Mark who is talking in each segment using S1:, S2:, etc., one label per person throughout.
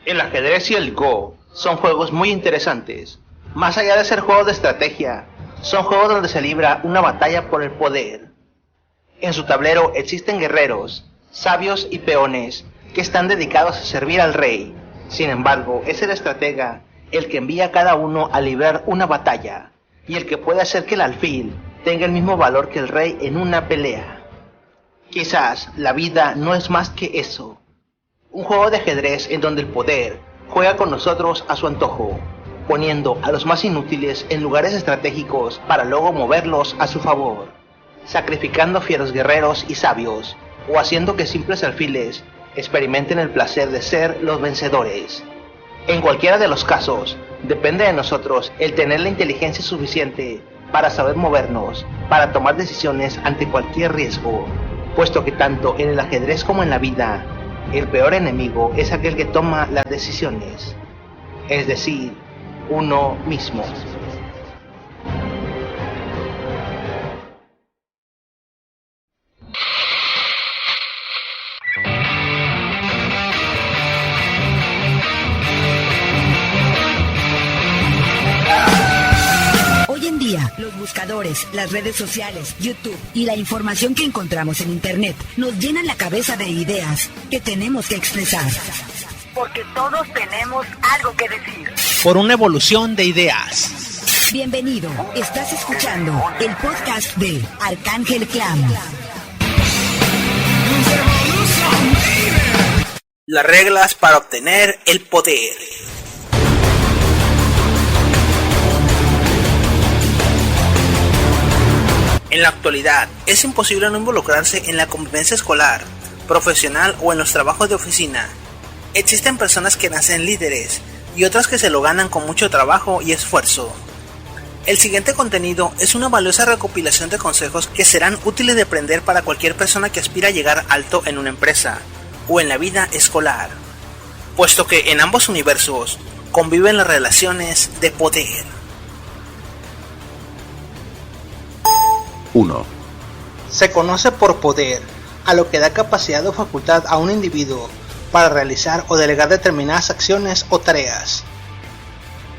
S1: El ajedrez y el Go son juegos muy interesantes. Más allá de ser juegos de estrategia, son juegos donde se libra una batalla por el poder. En su tablero existen guerreros, sabios y peones que están dedicados a servir al rey. Sin embargo, es el estratega el que envía a cada uno a librar una batalla, y el que puede hacer que el alfil tenga el mismo valor que el rey en una pelea. Quizás la vida no es más que eso. Un juego de ajedrez en donde el poder juega con nosotros a su antojo, poniendo a los más inútiles en lugares estratégicos para luego moverlos a su favor, sacrificando fieros guerreros y sabios, o haciendo que simples alfiles experimenten el placer de ser los vencedores. En cualquiera de los casos, depende de nosotros el tener la inteligencia suficiente para saber movernos, para tomar decisiones ante cualquier riesgo, puesto que tanto en el ajedrez como en la vida, el peor enemigo es aquel que toma las decisiones, es decir, uno mismo.
S2: Hoy en día, los buscadores, las redes sociales, YouTube y la información que encontramos en Internet nos llenan la cabeza de ideas que tenemos que expresar. Porque todos tenemos algo que decir.
S3: Por una evolución de ideas.
S2: Bienvenido, estás escuchando el podcast de Arcángel Clan.
S3: Las reglas para obtener el poder. En la actualidad, es imposible no involucrarse en la convivencia escolar, profesional o en los trabajos de oficina. Existen personas que nacen líderes y otras que se lo ganan con mucho trabajo y esfuerzo. El siguiente contenido es una valiosa recopilación de consejos que serán útiles de aprender para cualquier persona que aspira a llegar alto en una empresa o en la vida escolar, puesto que en ambos universos conviven las relaciones de poder.
S4: 1.
S1: Se conoce por poder a lo que da capacidad o facultad a un individuo para realizar o delegar determinadas acciones o tareas.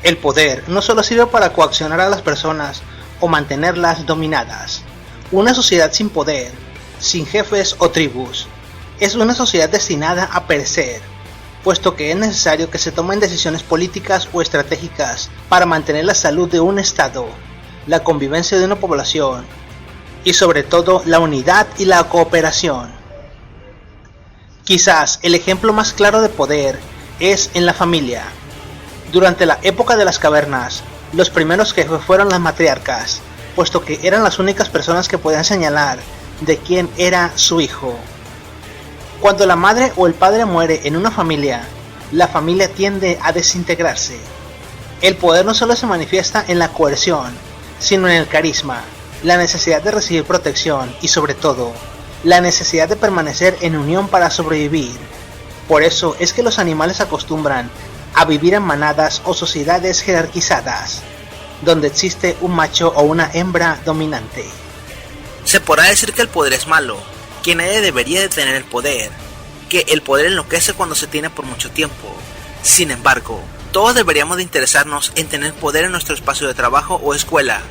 S1: El poder no solo sirve para coaccionar a las personas o mantenerlas dominadas. Una sociedad sin poder, sin jefes o tribus, es una sociedad destinada a perecer, puesto que es necesario que se tomen decisiones políticas o estratégicas para mantener la salud de un estado, la convivencia de una población, y sobre todo la unidad y la cooperación. Quizás el ejemplo más claro de poder es en la familia. Durante la época de las cavernas, los primeros jefes fueron las matriarcas, puesto que eran las únicas personas que podían señalar de quién era su hijo. Cuando la madre o el padre muere en una familia, la familia tiende a desintegrarse. El poder no solo se manifiesta en la coerción, sino en el carisma, la necesidad de recibir protección y sobre todo, la necesidad de permanecer en unión para sobrevivir. Por eso es que los animales acostumbran a vivir en manadas o sociedades jerarquizadas, donde existe un macho o una hembra dominante.
S3: Se podrá decir que el poder es malo, que nadie debería de tener el poder, que el poder enloquece cuando se tiene por mucho tiempo. Sin embargo, todos deberíamos de interesarnos en tener poder en nuestro espacio de trabajo o escuela,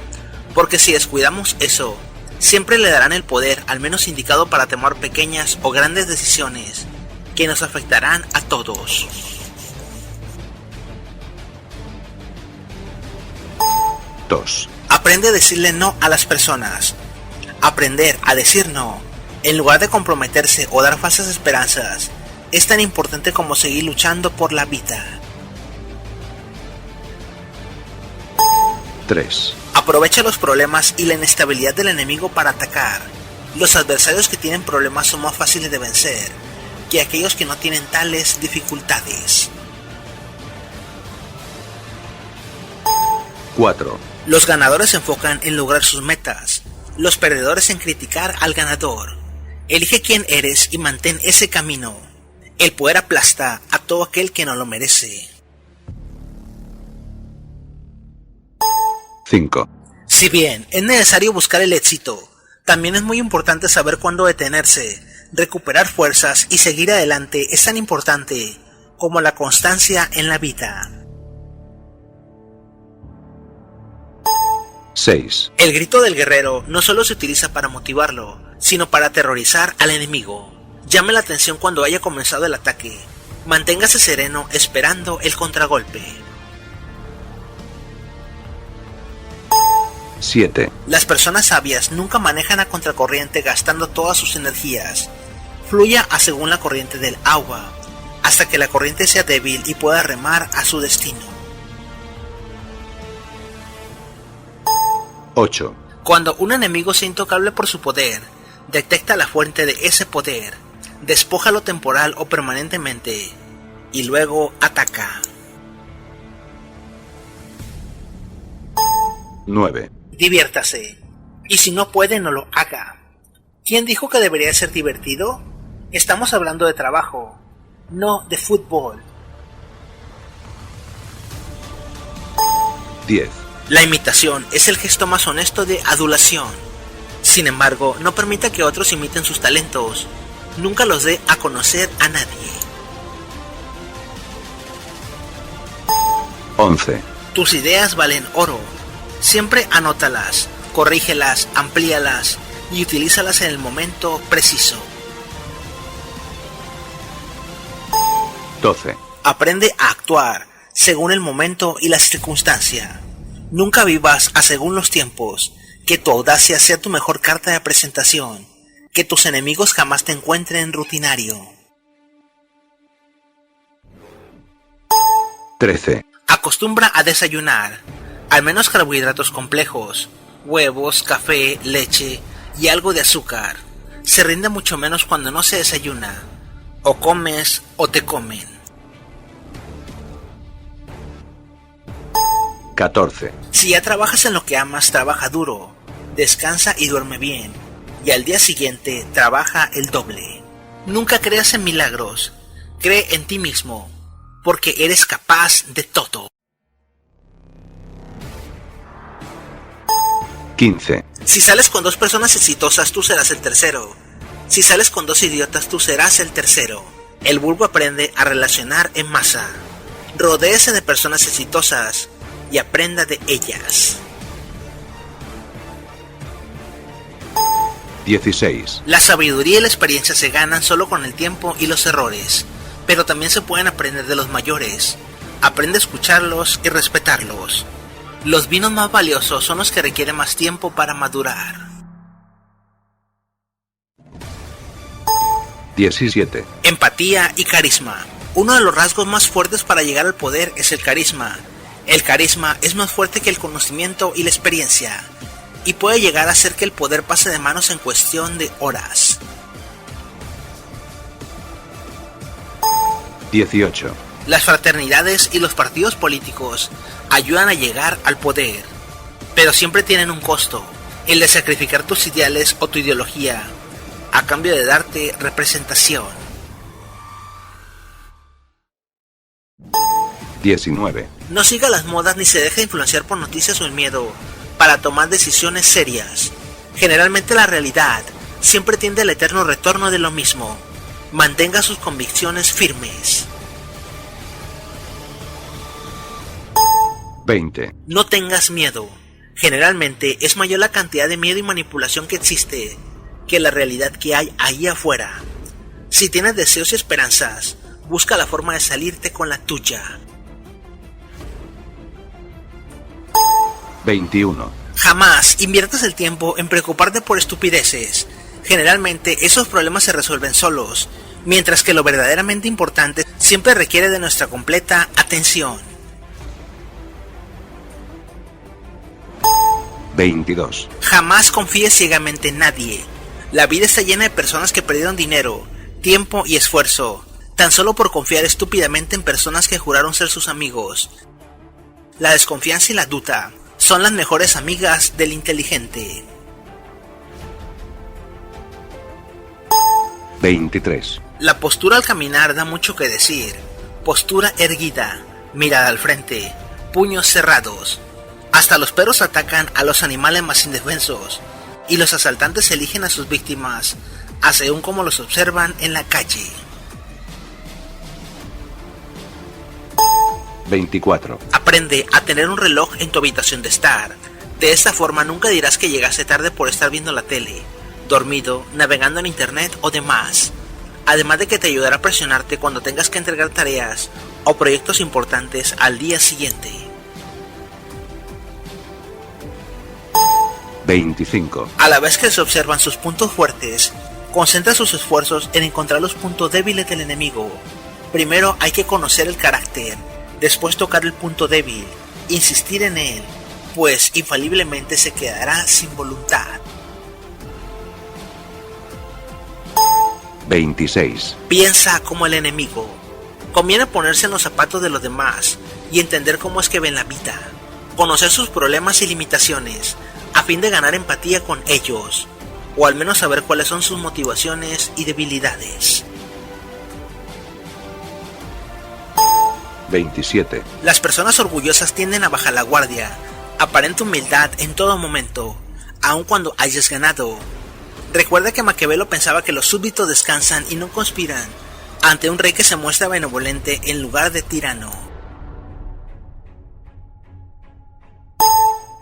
S3: porque si descuidamos eso, siempre le darán el poder al menos indicado para tomar pequeñas o grandes decisiones que nos afectarán a todos.
S4: 2.
S3: Aprende a decirle no a las personas. Aprender a decir no, en lugar de comprometerse o dar falsas esperanzas, es tan importante como seguir luchando por la vida.
S4: 3.
S3: Aprovecha los problemas y la inestabilidad del enemigo para atacar. Los adversarios que tienen problemas son más fáciles de vencer que aquellos que no tienen tales dificultades.
S4: 4.
S3: Los ganadores se enfocan en lograr sus metas, los perdedores en criticar al ganador. Elige quién eres y mantén ese camino. El poder aplasta a todo aquel que no lo merece.
S4: 5.
S3: Si bien es necesario buscar el éxito, también es muy importante saber cuándo detenerse. Recuperar fuerzas y seguir adelante es tan importante como la constancia en la vida.
S4: 6,
S3: El grito del guerrero no solo se utiliza para motivarlo, sino para aterrorizar al enemigo. Llame la atención cuando haya comenzado el ataque. Manténgase sereno esperando el contragolpe.
S4: 7,
S3: Las personas sabias nunca manejan a contracorriente gastando todas sus energías. Fluya a según la corriente del agua, hasta que la corriente sea débil y pueda remar a su destino.
S4: 8,
S3: Cuando un enemigo sea intocable por su poder, detecta la fuente de ese poder, despójalo temporal o permanentemente, y luego ataca.
S4: 9,
S3: Diviértase, y si no puede, no lo haga. ¿Quién dijo que debería ser divertido? Estamos hablando de trabajo, no de fútbol.
S4: 10,
S3: La imitación es el gesto más honesto de adulación. Sin embargo, no permita que otros imiten sus talentos. Nunca los dé a conocer a nadie.
S4: 11,
S3: Tus ideas valen oro. Siempre anótalas, corrígelas, amplíalas y utilízalas en el momento preciso.
S4: 12,
S3: Aprende a actuar según el momento y la circunstancia. Nunca vivas a según los tiempos. Que tu audacia sea tu mejor carta de presentación. Que tus enemigos jamás te encuentren rutinario.
S4: 13,
S3: Acostumbra a desayunar, al menos carbohidratos complejos, huevos, café, leche y algo de azúcar. Se rinde mucho menos cuando no se desayuna. O comes o te comen.
S4: 14,
S3: Si ya trabajas en lo que amas, trabaja duro, descansa y duerme bien, y al día siguiente trabaja el doble. Nunca creas en milagros, cree en ti mismo, porque eres capaz de todo.
S4: 15,
S3: Si sales con 2 personas exitosas, tú serás el tercero. Si sales con 2 idiotas, tú serás el tercero. El vulgo aprende a relacionar en masa. Rodéese de personas exitosas y aprenda de ellas.
S4: 16,
S3: La sabiduría y la experiencia se ganan solo con el tiempo y los errores, pero también se pueden aprender de los mayores. Aprende a escucharlos y respetarlos. Los vinos más valiosos son los que requieren más tiempo para madurar.
S4: 17,
S3: Empatía y carisma. Uno de los rasgos más fuertes para llegar al poder es el carisma. El carisma es más fuerte que el conocimiento y la experiencia, y puede llegar a hacer que el poder pase de manos en cuestión de horas.
S4: 18,
S3: Las fraternidades y los partidos políticos ayudan a llegar al poder, pero siempre tienen un costo, el de sacrificar tus ideales o tu ideología, a cambio de darte representación.
S4: 19,
S3: No siga las modas ni se deje influenciar por noticias o el miedo para tomar decisiones serias. Generalmente la realidad siempre tiende al eterno retorno de lo mismo. Mantenga sus convicciones firmes.
S4: 20,
S3: No tengas miedo. Generalmente es mayor la cantidad de miedo y manipulación que existe que la realidad que hay ahí afuera. Si tienes deseos y esperanzas, busca la forma de salirte con la tuya.
S4: 21,
S3: Jamás inviertas el tiempo en preocuparte por estupideces. Generalmente esos problemas se resuelven solos, mientras que lo verdaderamente importante siempre requiere de nuestra completa atención.
S4: 22,
S3: Jamás confíes ciegamente en nadie. La vida está llena de personas que perdieron dinero, tiempo y esfuerzo, tan solo por confiar estúpidamente en personas que juraron ser sus amigos. La desconfianza y la duda son las mejores amigas del inteligente.
S4: 23,
S3: La postura al caminar da mucho que decir. Postura erguida, mirada al frente, puños cerrados. Hasta los perros atacan a los animales más indefensos, y los asaltantes eligen a sus víctimas, según como los observan en la calle.
S4: 24.
S3: Aprende a tener un reloj en tu habitación de estar. De esta forma nunca dirás que llegaste tarde por estar viendo la tele, dormido, navegando en internet o demás. Además de que te ayudará a presionarte cuando tengas que entregar tareas o proyectos importantes al día siguiente.
S4: 25.
S3: A la vez que se observan sus puntos fuertes, concentra sus esfuerzos en encontrar los puntos débiles del enemigo. Primero hay que conocer el carácter, después tocar el punto débil, insistir en él, pues infaliblemente se quedará sin voluntad.
S4: 26.
S3: Piensa como el enemigo. Conviene ponerse en los zapatos de los demás y entender cómo es que ven la vida, conocer sus problemas y limitaciones, a fin de ganar empatía con ellos, o al menos saber cuáles son sus motivaciones y debilidades.
S4: 27.
S3: Las personas orgullosas tienden a bajar la guardia, aparenta humildad en todo momento, aun cuando hayas ganado. Recuerda que Maquiavelo pensaba que los súbditos descansan y no conspiran ante un rey que se muestra benevolente en lugar de tirano.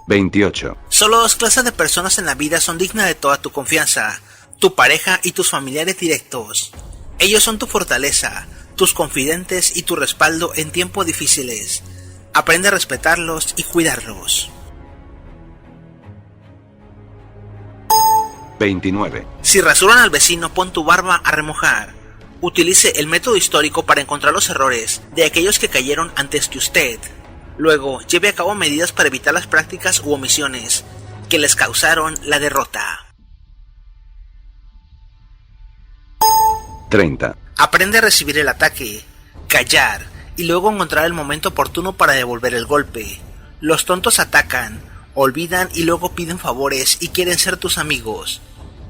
S4: 28.
S3: Solo dos clases de personas en la vida son dignas de toda tu confianza: tu pareja y tus familiares directos. Ellos son tu fortaleza, tus confidentes y tu respaldo en tiempos difíciles. Aprende a respetarlos y cuidarlos.
S4: 29.
S3: Si rasuran al vecino, pon tu barba a remojar. Utilice el método histórico para encontrar los errores de aquellos que cayeron antes que usted. Luego, lleve a cabo medidas para evitar las prácticas u omisiones que les causaron la derrota.
S4: 30.
S3: Aprende a recibir el ataque, callar y luego encontrar el momento oportuno para devolver el golpe. Los tontos atacan, olvidan y luego piden favores y quieren ser tus amigos,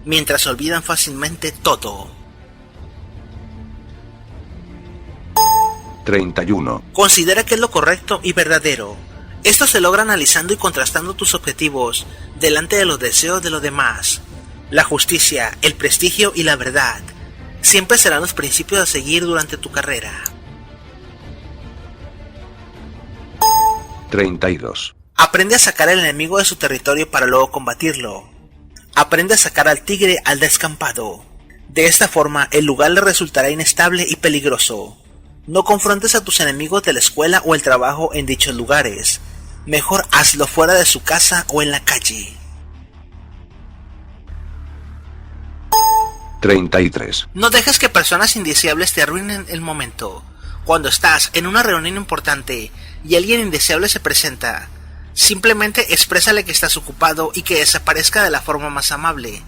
S3: mientras olvidan fácilmente todo.
S4: 31.
S3: Considera que es lo correcto y verdadero. Esto se logra analizando y contrastando tus objetivos delante de los deseos de los demás. La justicia, el prestigio y la verdad siempre serán los principios a seguir durante tu carrera.
S4: 32.
S3: Aprende a sacar al enemigo de su territorio para luego combatirlo. Aprende a sacar al tigre al descampado. De esta forma, el lugar le resultará inestable y peligroso. No confrontes a tus enemigos de la escuela o el trabajo en dichos lugares. Mejor hazlo fuera de su casa o en la calle.
S4: 33.
S3: No dejes que personas indeseables te arruinen el momento. Cuando estás en una reunión importante y alguien indeseable se presenta, simplemente exprésale que estás ocupado y que desaparezca de la forma más amable.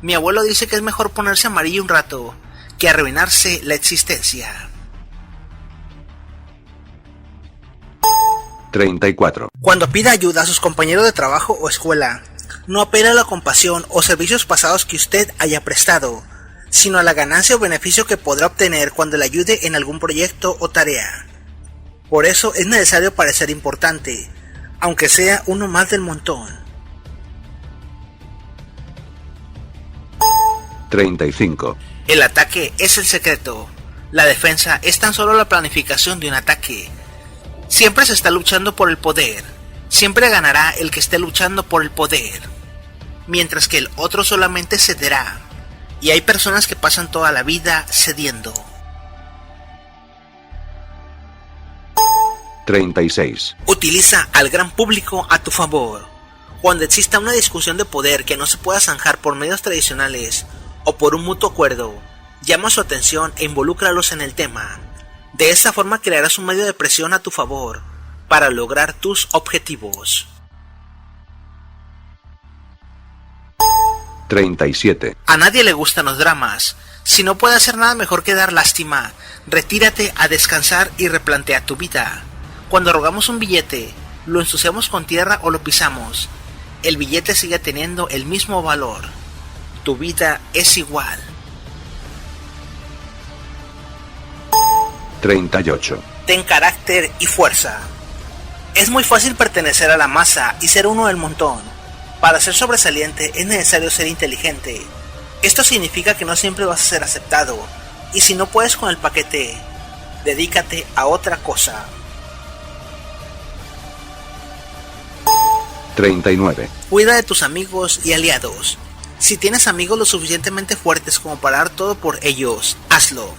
S3: Mi abuelo dice que es mejor ponerse amarillo un rato que arruinarse la existencia.
S4: 34.
S3: Cuando pida ayuda a sus compañeros de trabajo o escuela, no apela a la compasión o servicios pasados que usted haya prestado, sino a la ganancia o beneficio que podrá obtener cuando le ayude en algún proyecto o tarea. Por eso es necesario parecer importante, aunque sea uno más del montón.
S4: 35.
S3: El ataque es el secreto. La defensa es tan solo la planificación de un ataque. Siempre se está luchando por el poder. Siempre ganará el que esté luchando por el poder, mientras que el otro solamente cederá. Y hay personas que pasan toda la vida cediendo.
S4: 36.
S3: Utiliza al gran público a tu favor. Cuando exista una discusión de poder que no se pueda zanjar por medios tradicionales o por un mutuo acuerdo, llama su atención e involúcralos en el tema. De esta forma crearás un medio de presión a tu favor para lograr tus objetivos.
S4: 37.
S3: A nadie le gustan los dramas. Si no puedes hacer nada mejor que dar lástima, retírate a descansar y replantea tu vida. Cuando rogamos un billete, lo ensuciamos con tierra o lo pisamos, el billete sigue teniendo el mismo valor. Tu vida es igual.
S4: 38.
S3: Ten carácter y fuerza. Es muy fácil pertenecer a la masa y ser uno del montón. Para ser sobresaliente es necesario ser inteligente. Esto significa que no siempre vas a ser aceptado, y si no puedes con el paquete, dedícate a otra cosa.
S4: 39.
S3: Cuida de tus amigos y aliados. Si tienes amigos lo suficientemente fuertes como para dar todo por ellos, hazlo.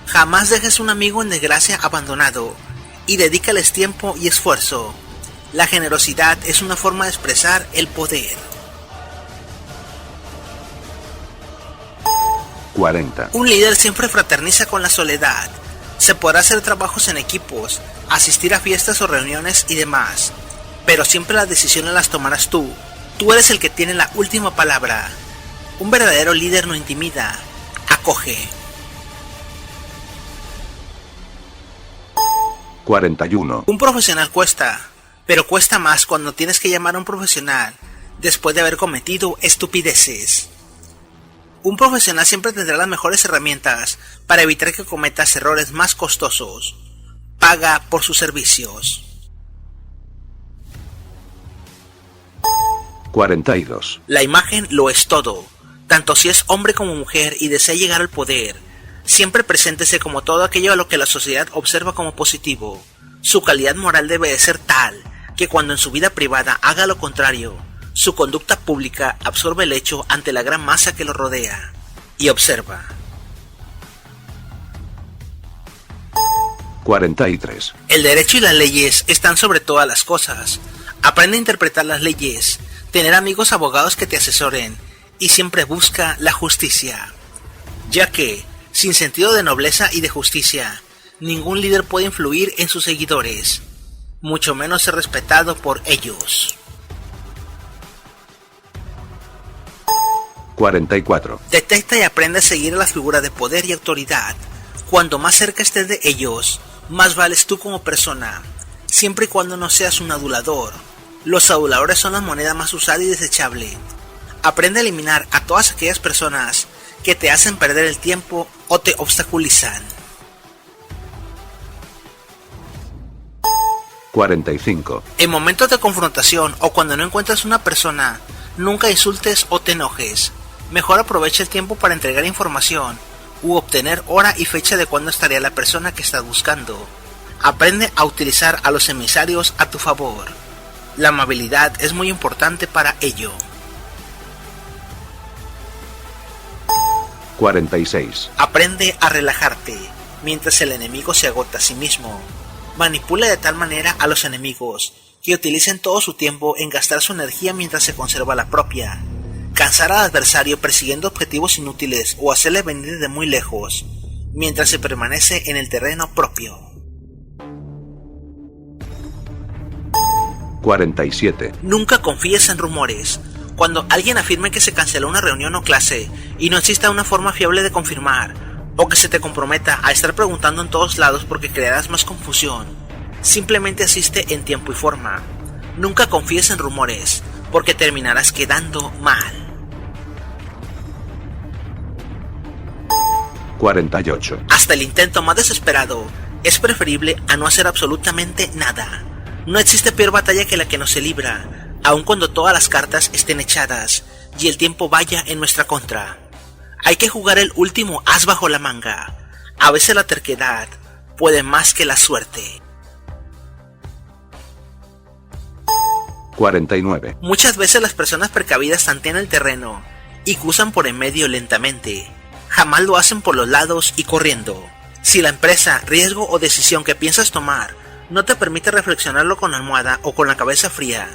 S3: Jamás dejes un amigo en desgracia abandonado y dedícales tiempo y esfuerzo. La generosidad es una forma de expresar el poder.
S4: 40.
S3: Un líder siempre fraterniza con la soledad. Se podrá hacer trabajos en equipos, asistir a fiestas o reuniones y demás, pero siempre las decisiones las tomarás tú. Tú eres el que tiene la última palabra. Un verdadero líder no intimida, acoge.
S4: 41.
S3: Un profesional cuesta, pero cuesta más cuando tienes que llamar a un profesional después de haber cometido estupideces. Un profesional siempre tendrá las mejores herramientas para evitar que cometas errores más costosos. Paga por sus servicios.
S4: 42.
S3: La imagen lo es todo, tanto si es hombre como mujer y desea llegar al poder. Siempre preséntese como todo aquello a lo que la sociedad observa como positivo. Su calidad moral debe de ser tal que cuando en su vida privada haga lo contrario, su conducta pública absorbe el hecho ante la gran masa que lo rodea. Y observa.
S4: 43.
S3: El derecho y las leyes están sobre todas las cosas. Aprende a interpretar las leyes, tener amigos abogados que te asesoren y siempre busca la justicia. Ya que, sin sentido de nobleza y de justicia, ningún líder puede influir en sus seguidores, mucho menos ser respetado por ellos.
S4: 44.
S3: Detecta y aprende a seguir a las figuras de poder y autoridad. Cuando más cerca estés de ellos, más vales tú como persona, siempre y cuando no seas un adulador. Los aduladores son la moneda más usada y desechable. Aprende a eliminar a todas aquellas personas que te hacen perder el tiempo o te obstaculizan.
S4: 45.
S3: En momentos de confrontación o cuando no encuentras una persona, nunca insultes o te enojes. Mejor aprovecha el tiempo para entregar información u obtener hora y fecha de cuándo estaría la persona que estás buscando. Aprende a utilizar a los emisarios a tu favor. La amabilidad es muy importante para ello.
S4: 46.
S3: Aprende a relajarte mientras el enemigo se agota a sí mismo. Manipula de tal manera a los enemigos que utilicen todo su tiempo en gastar su energía mientras se conserva la propia. Cansar al adversario persiguiendo objetivos inútiles o hacerle venir de muy lejos mientras se permanece en el terreno propio.
S4: 47.
S3: Nunca confíes en rumores. Cuando alguien afirme que se canceló una reunión o clase y no exista una forma fiable de confirmar, o que se te comprometa a estar preguntando en todos lados porque crearás más confusión, simplemente asiste en tiempo y forma. Nunca confíes en rumores, porque terminarás quedando mal.
S4: 48.
S3: Hasta el intento más desesperado es preferible a no hacer absolutamente nada. No existe peor batalla que la que no se libra, aun cuando todas las cartas estén echadas y el tiempo vaya en nuestra contra. Hay que jugar el último as bajo la manga. A veces la terquedad puede más que la suerte.
S4: 49.
S3: Muchas veces las personas precavidas tantean el terreno y cruzan por en medio lentamente. Jamás lo hacen por los lados y corriendo. Si la empresa, riesgo o decisión que piensas tomar no te permite reflexionarlo con almohada o con la cabeza fría,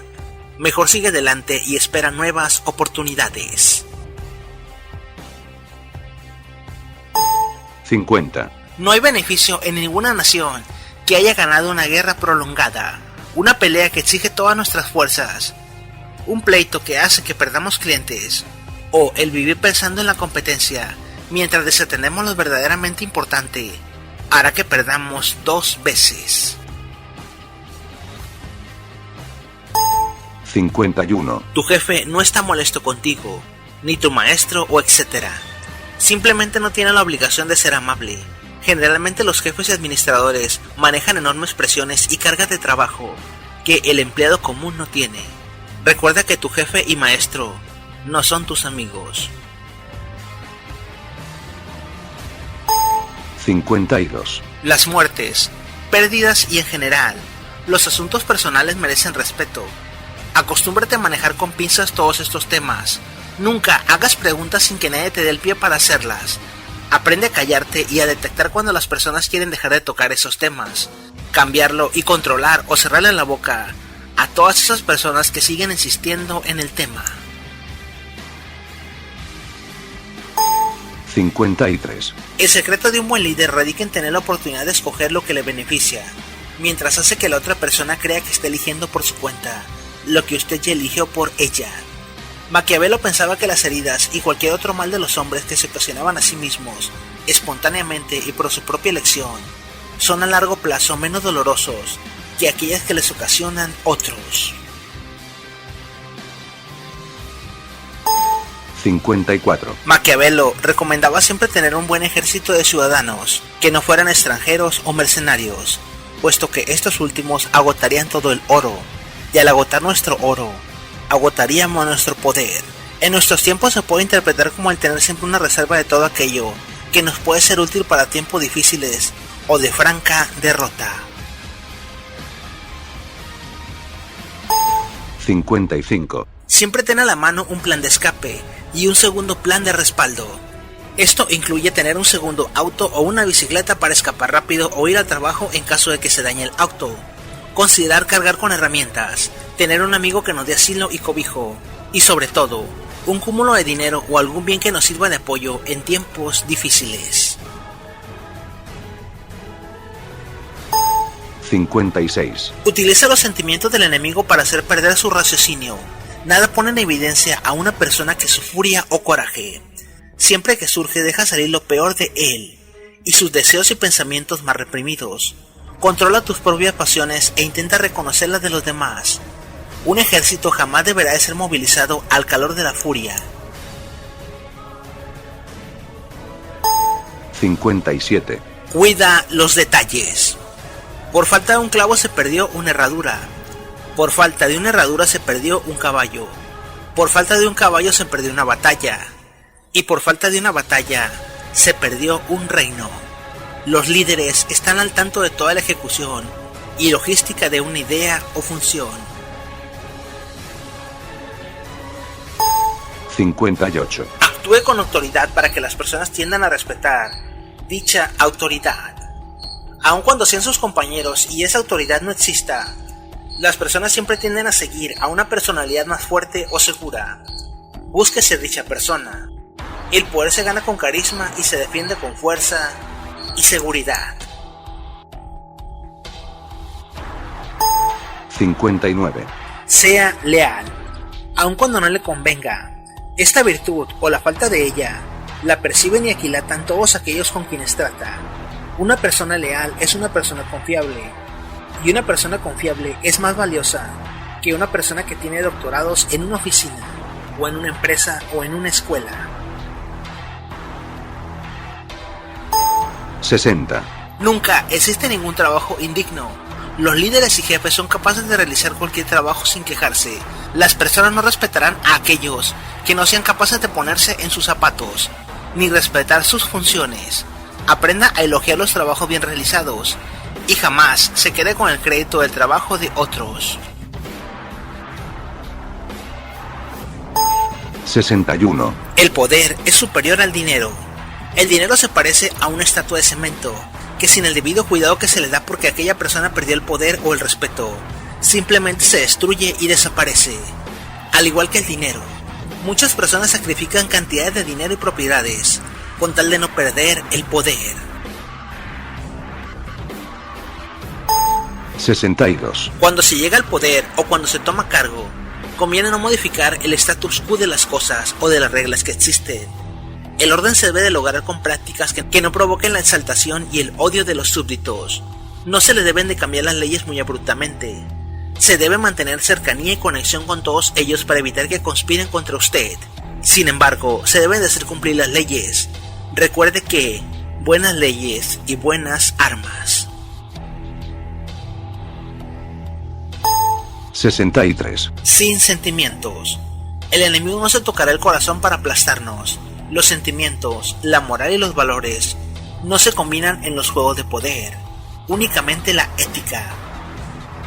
S3: mejor sigue adelante y espera nuevas oportunidades.
S4: 50.
S3: No hay beneficio en ninguna nación que haya ganado una guerra prolongada, una pelea que exige todas nuestras fuerzas, un pleito que hace que perdamos clientes, o el vivir pensando en la competencia mientras desatendemos lo verdaderamente importante, hará que perdamos 2 veces.
S4: 51.
S3: Tu jefe no está molesto contigo, ni tu maestro o etcétera. Simplemente no tiene la obligación de ser amable. Generalmente los jefes y administradores manejan enormes presiones y cargas de trabajo que el empleado común no tiene. Recuerda que tu jefe y maestro no son tus amigos.
S4: 52.
S3: Las muertes, pérdidas y en general, los asuntos personales merecen respeto. Acostúmbrate a manejar con pinzas todos estos temas. Nunca hagas preguntas sin que nadie te dé el pie para hacerlas. Aprende a callarte y a detectar cuando las personas quieren dejar de tocar esos temas. Cambiarlo y controlar o cerrarle la boca a todas esas personas que siguen insistiendo en el tema.
S4: 53.
S3: El secreto de un buen líder radica en tener la oportunidad de escoger lo que le beneficia, mientras hace que la otra persona crea que está eligiendo por su cuenta lo que usted ya eligió por ella. Maquiavelo pensaba que las heridas y cualquier otro mal de los hombres que se ocasionaban a sí mismos, espontáneamente y por su propia elección, son a largo plazo menos dolorosos que aquellas que les ocasionan otros.
S4: 54.
S3: Maquiavelo recomendaba siempre tener un buen ejército de ciudadanos, que no fueran extranjeros o mercenarios, puesto que estos últimos agotarían todo el oro, y al agotar nuestro oro, agotaríamos nuestro poder. En nuestros tiempos se puede interpretar como el tener siempre una reserva de todo aquello que nos puede ser útil para tiempos difíciles o de franca derrota.
S4: 55.
S3: Siempre ten a la mano un plan de escape y un segundo plan de respaldo. Esto incluye tener un segundo auto o una bicicleta para escapar rápido o ir al trabajo en caso de que se dañe el auto. Considerar cargar con herramientas, tener un amigo que nos dé asilo y cobijo, y sobre todo, un cúmulo de dinero o algún bien que nos sirva de apoyo en tiempos difíciles.
S4: 56.
S3: Utiliza los sentimientos del enemigo para hacer perder su raciocinio. Nada pone en evidencia a una persona que su furia o coraje. Siempre que surge deja salir lo peor de él y sus deseos y pensamientos más reprimidos. Controla tus propias pasiones e intenta reconocer las de los demás. Un ejército jamás deberá de ser movilizado al calor de la furia.
S4: 57.
S3: Cuida los detalles. Por falta de un clavo se perdió una herradura. Por falta de una herradura se perdió un caballo. Por falta de un caballo se perdió una batalla. Y por falta de una batalla se perdió un reino. Los líderes están al tanto de toda la ejecución y logística de una idea o función.
S4: 58.
S3: Actúe con autoridad para que las personas tiendan a respetar dicha autoridad. Aun cuando sean sus compañeros y esa autoridad no exista, las personas siempre tienden a seguir a una personalidad más fuerte o segura. Busque ser dicha persona. El poder se gana con carisma y se defiende con fuerza y seguridad.
S4: 59.
S3: Sea leal, aun cuando no le convenga. Esta virtud o la falta de ella la perciben y aquilatan todos aquellos con quienes trata. Una persona leal es una persona confiable, y una persona confiable es más valiosa que una persona que tiene doctorados en una oficina, o en una empresa, o en una escuela.
S4: 60.
S3: Nunca existe ningún trabajo indigno. Los líderes y jefes son capaces de realizar cualquier trabajo sin quejarse. Las personas no respetarán a aquellos que no sean capaces de ponerse en sus zapatos, ni respetar sus funciones. Aprenda a elogiar los trabajos bien realizados y jamás se quede con el crédito del trabajo de otros.
S4: 61.
S3: El poder es superior al dinero. El dinero se parece a una estatua de cemento, que sin el debido cuidado que se le da porque aquella persona perdió el poder o el respeto, simplemente se destruye y desaparece. Al igual que el dinero, muchas personas sacrifican cantidades de dinero y propiedades con tal de no perder el poder.
S4: 62.
S3: Cuando se llega al poder o cuando se toma cargo, conviene no modificar el status quo de las cosas o de las reglas que existen. El orden se debe de lograr con prácticas que no provoquen la exaltación y el odio de los súbditos. No se le deben de cambiar las leyes muy abruptamente. Se debe mantener cercanía y conexión con todos ellos para evitar que conspiren contra usted. Sin embargo, se deben de hacer cumplir las leyes. Recuerde que buenas leyes y buenas armas.
S4: 63.
S3: Sin sentimientos. El enemigo no se tocará el corazón para aplastarnos. Los sentimientos, la moral y los valores no se combinan en los juegos de poder. Únicamente la ética.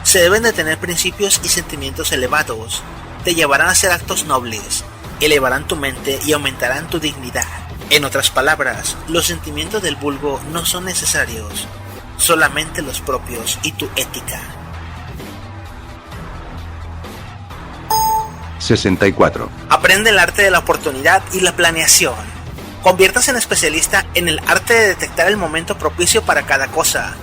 S3: Se deben de tener principios y sentimientos elevados. Te llevarán a hacer actos nobles, elevarán tu mente y aumentarán tu dignidad. En otras palabras, los sentimientos del vulgo no son necesarios, solamente los propios y tu ética.
S4: 64.
S3: Aprende el arte de la oportunidad y la planeación. Conviértase en especialista en el arte de detectar el momento propicio para cada cosa.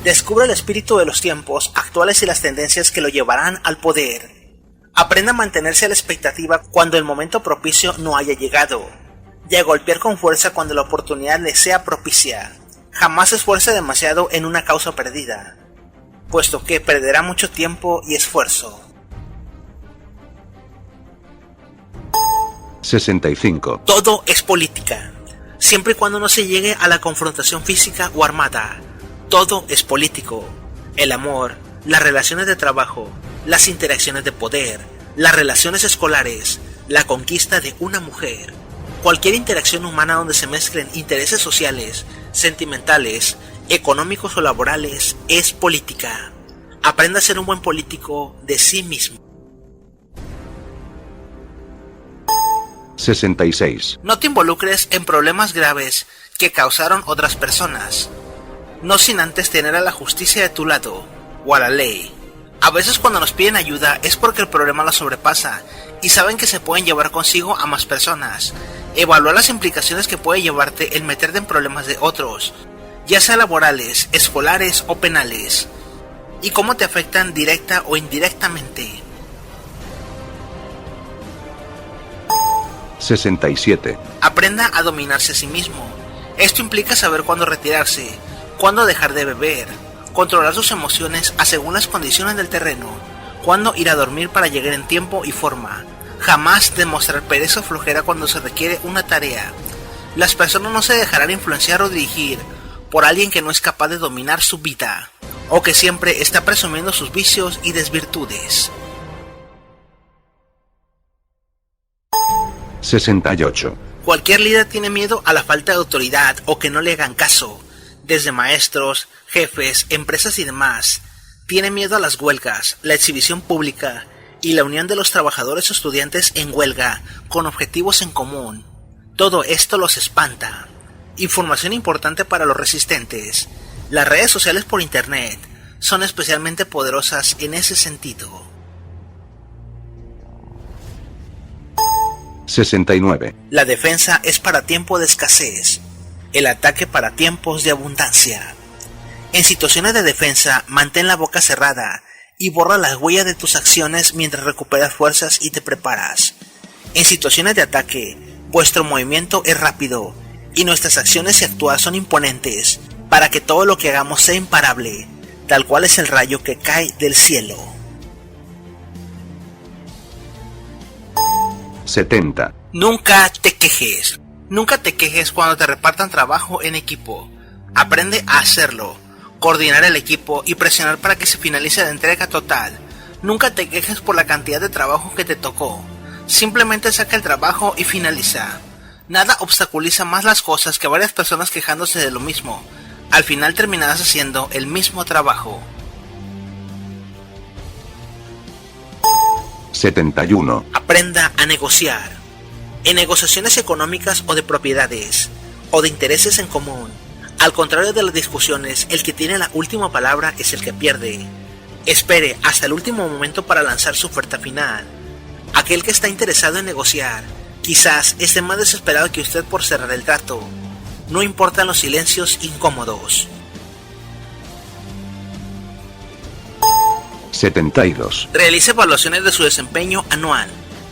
S3: Descubre el espíritu de los tiempos actuales y las tendencias que lo llevarán al poder. Aprenda a mantenerse a la expectativa cuando el momento propicio no haya llegado, y a golpear con fuerza cuando la oportunidad le sea propicia. Jamás se esfuerce demasiado en una causa perdida, puesto que perderá mucho tiempo y esfuerzo.
S4: 65.
S3: Todo es política, siempre y cuando no se llegue a la confrontación física o armada. Todo es político. El amor, las relaciones de trabajo, las interacciones de poder, las relaciones escolares, la conquista de una mujer. Cualquier interacción humana donde se mezclen intereses sociales, sentimentales, económicos o laborales es política. Aprenda a ser un buen político de sí mismo.
S4: 66.
S3: No te involucres en problemas graves que causaron otras personas, no sin antes tener a la justicia de tu lado, o a la ley. A veces cuando nos piden ayuda es porque el problema la sobrepasa, y saben que se pueden llevar consigo a más personas. Evalúa las implicaciones que puede llevarte el meterte en problemas de otros, ya sea laborales, escolares o penales, y cómo te afectan directa o indirectamente.
S4: 67.
S3: Aprenda a dominarse a sí mismo. Esto implica saber cuándo retirarse, cuándo dejar de beber, controlar sus emociones según las condiciones del terreno, cuándo ir a dormir para llegar en tiempo y forma. Jamás demostrar pereza o flojera cuando se requiere una tarea. Las personas no se dejarán influenciar o dirigir por alguien que no es capaz de dominar su vida, o que siempre está presumiendo sus vicios y desvirtudes.
S4: 68.
S3: Cualquier líder tiene miedo a la falta de autoridad o que no le hagan caso, desde maestros, jefes, empresas y demás. Tiene miedo a las huelgas, la exhibición pública y la unión de los trabajadores o estudiantes en huelga con objetivos en común. Todo esto los espanta. Información importante para los resistentes. Las redes sociales por internet son especialmente poderosas en ese sentido.
S4: 69.
S3: La defensa es para tiempo de escasez, el ataque para tiempos de abundancia. En situaciones de defensa, mantén la boca cerrada y borra las huellas de tus acciones mientras recuperas fuerzas y te preparas. En situaciones de ataque, vuestro movimiento es rápido y nuestras acciones y actuar son imponentes para que todo lo que hagamos sea imparable, tal cual es el rayo que cae del cielo.
S4: 70.
S3: Nunca te quejes. Nunca te quejes cuando te repartan trabajo en equipo. Aprende a hacerlo, coordinar el equipo y presionar para que se finalice la entrega total. Nunca te quejes por la cantidad de trabajo que te tocó. Simplemente saca el trabajo y finaliza. Nada obstaculiza más las cosas que varias personas quejándose de lo mismo. Al final terminarás haciendo el mismo trabajo.
S4: 71.
S3: Aprenda a negociar. En negociaciones económicas o de propiedades, o de intereses en común, al contrario de las discusiones, el que tiene la última palabra es el que pierde. Espere hasta el último momento para lanzar su oferta final. Aquel que está interesado en negociar, quizás esté más desesperado que usted por cerrar el trato. No importan los silencios incómodos.
S4: 72.
S3: Realice evaluaciones de su desempeño anual.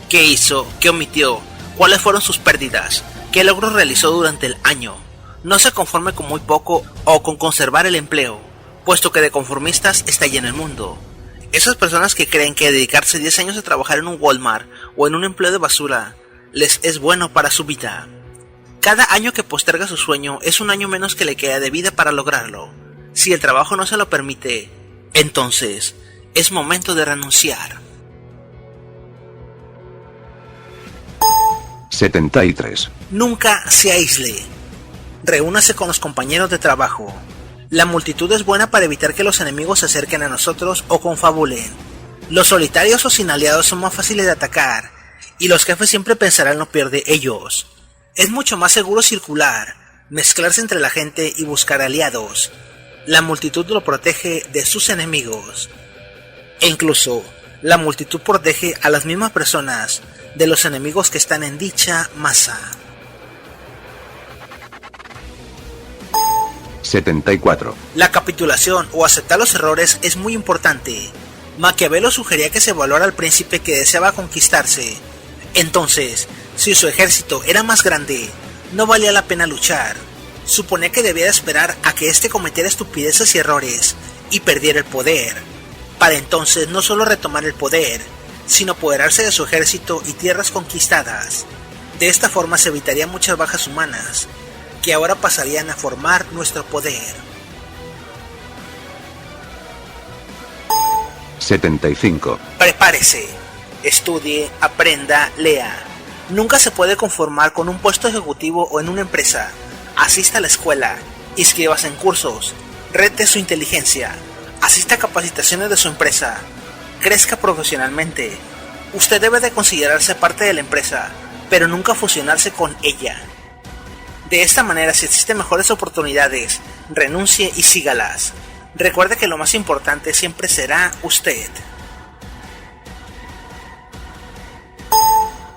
S3: ¿Qué hizo? ¿Qué omitió? ¿Cuáles fueron sus pérdidas? ¿Qué logros realizó durante el año? No se conforme con muy poco o con conservar el empleo, puesto que de conformistas está lleno el mundo. Esas personas que creen que dedicarse 10 años a trabajar en un Walmart o en un empleo de basura les es bueno para su vida. Cada año que posterga su sueño es un año menos que le queda de vida para lograrlo. Si el trabajo no se lo permite, entonces es momento de renunciar.
S4: 73.
S3: Nunca se aísle. Reúnase con los compañeros de trabajo. La multitud es buena para evitar que los enemigos se acerquen a nosotros o confabulen. Los solitarios o sin aliados son más fáciles de atacar, y los jefes siempre pensarán lo peor de ellos. Es mucho más seguro circular, mezclarse entre la gente y buscar aliados. La multitud lo protege de sus enemigos. E incluso, la multitud protege a las mismas personas de los enemigos que están en dicha masa.
S4: 74.
S3: La capitulación o aceptar los errores es muy importante. Maquiavelo sugería que se evaluara al príncipe que deseaba conquistarse. Entonces, si su ejército era más grande, no valía la pena luchar. Suponía que debía esperar a que éste cometiera estupideces y errores y perdiera el poder, para entonces no solo retomar el poder, sino apoderarse de su ejército y tierras conquistadas. De esta forma se evitarían muchas bajas humanas, que ahora pasarían a formar nuestro poder.
S4: 75.
S3: Prepárese, estudie, aprenda, lea. Nunca se puede conformar con un puesto ejecutivo o en una empresa. Asista a la escuela, inscríbase en cursos, rete su inteligencia, asista a capacitaciones de su empresa, crezca profesionalmente. Usted debe de considerarse parte de la empresa, pero nunca fusionarse con ella. De esta manera, si existen mejores oportunidades, renuncie y sígalas. Recuerde que lo más importante siempre será usted.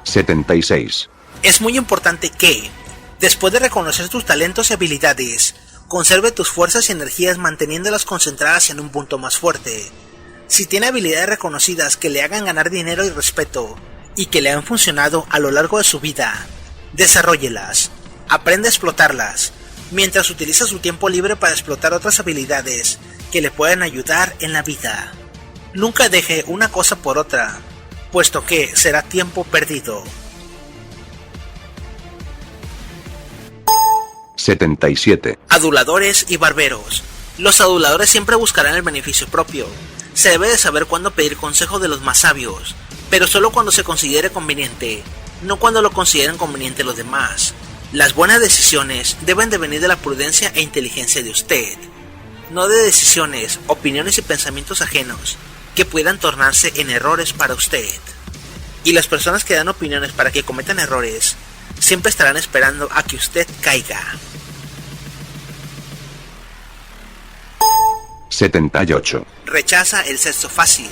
S4: 76.
S3: Es muy importante que, después de reconocer tus talentos y habilidades, conserve tus fuerzas y energías manteniéndolas concentradas en un punto más fuerte. Si tiene habilidades reconocidas que le hagan ganar dinero y respeto, y que le han funcionado a lo largo de su vida, desarróllelas. Aprende a explotarlas, mientras utiliza su tiempo libre para explotar otras habilidades que le pueden ayudar en la vida. Nunca deje una cosa por otra, puesto que será tiempo perdido.
S4: 77.
S3: Aduladores y barberos. Los aduladores siempre buscarán el beneficio propio. Se debe de saber cuándo pedir consejo de los más sabios, pero solo cuando se considere conveniente, no cuando lo consideren conveniente los demás. Las buenas decisiones deben de venir de la prudencia e inteligencia de usted, no de decisiones, opiniones y pensamientos ajenos que puedan tornarse en errores para usted. Y las personas que dan opiniones para que cometan errores siempre estarán esperando a que usted caiga.
S4: 78.
S3: Rechaza el sexo fácil.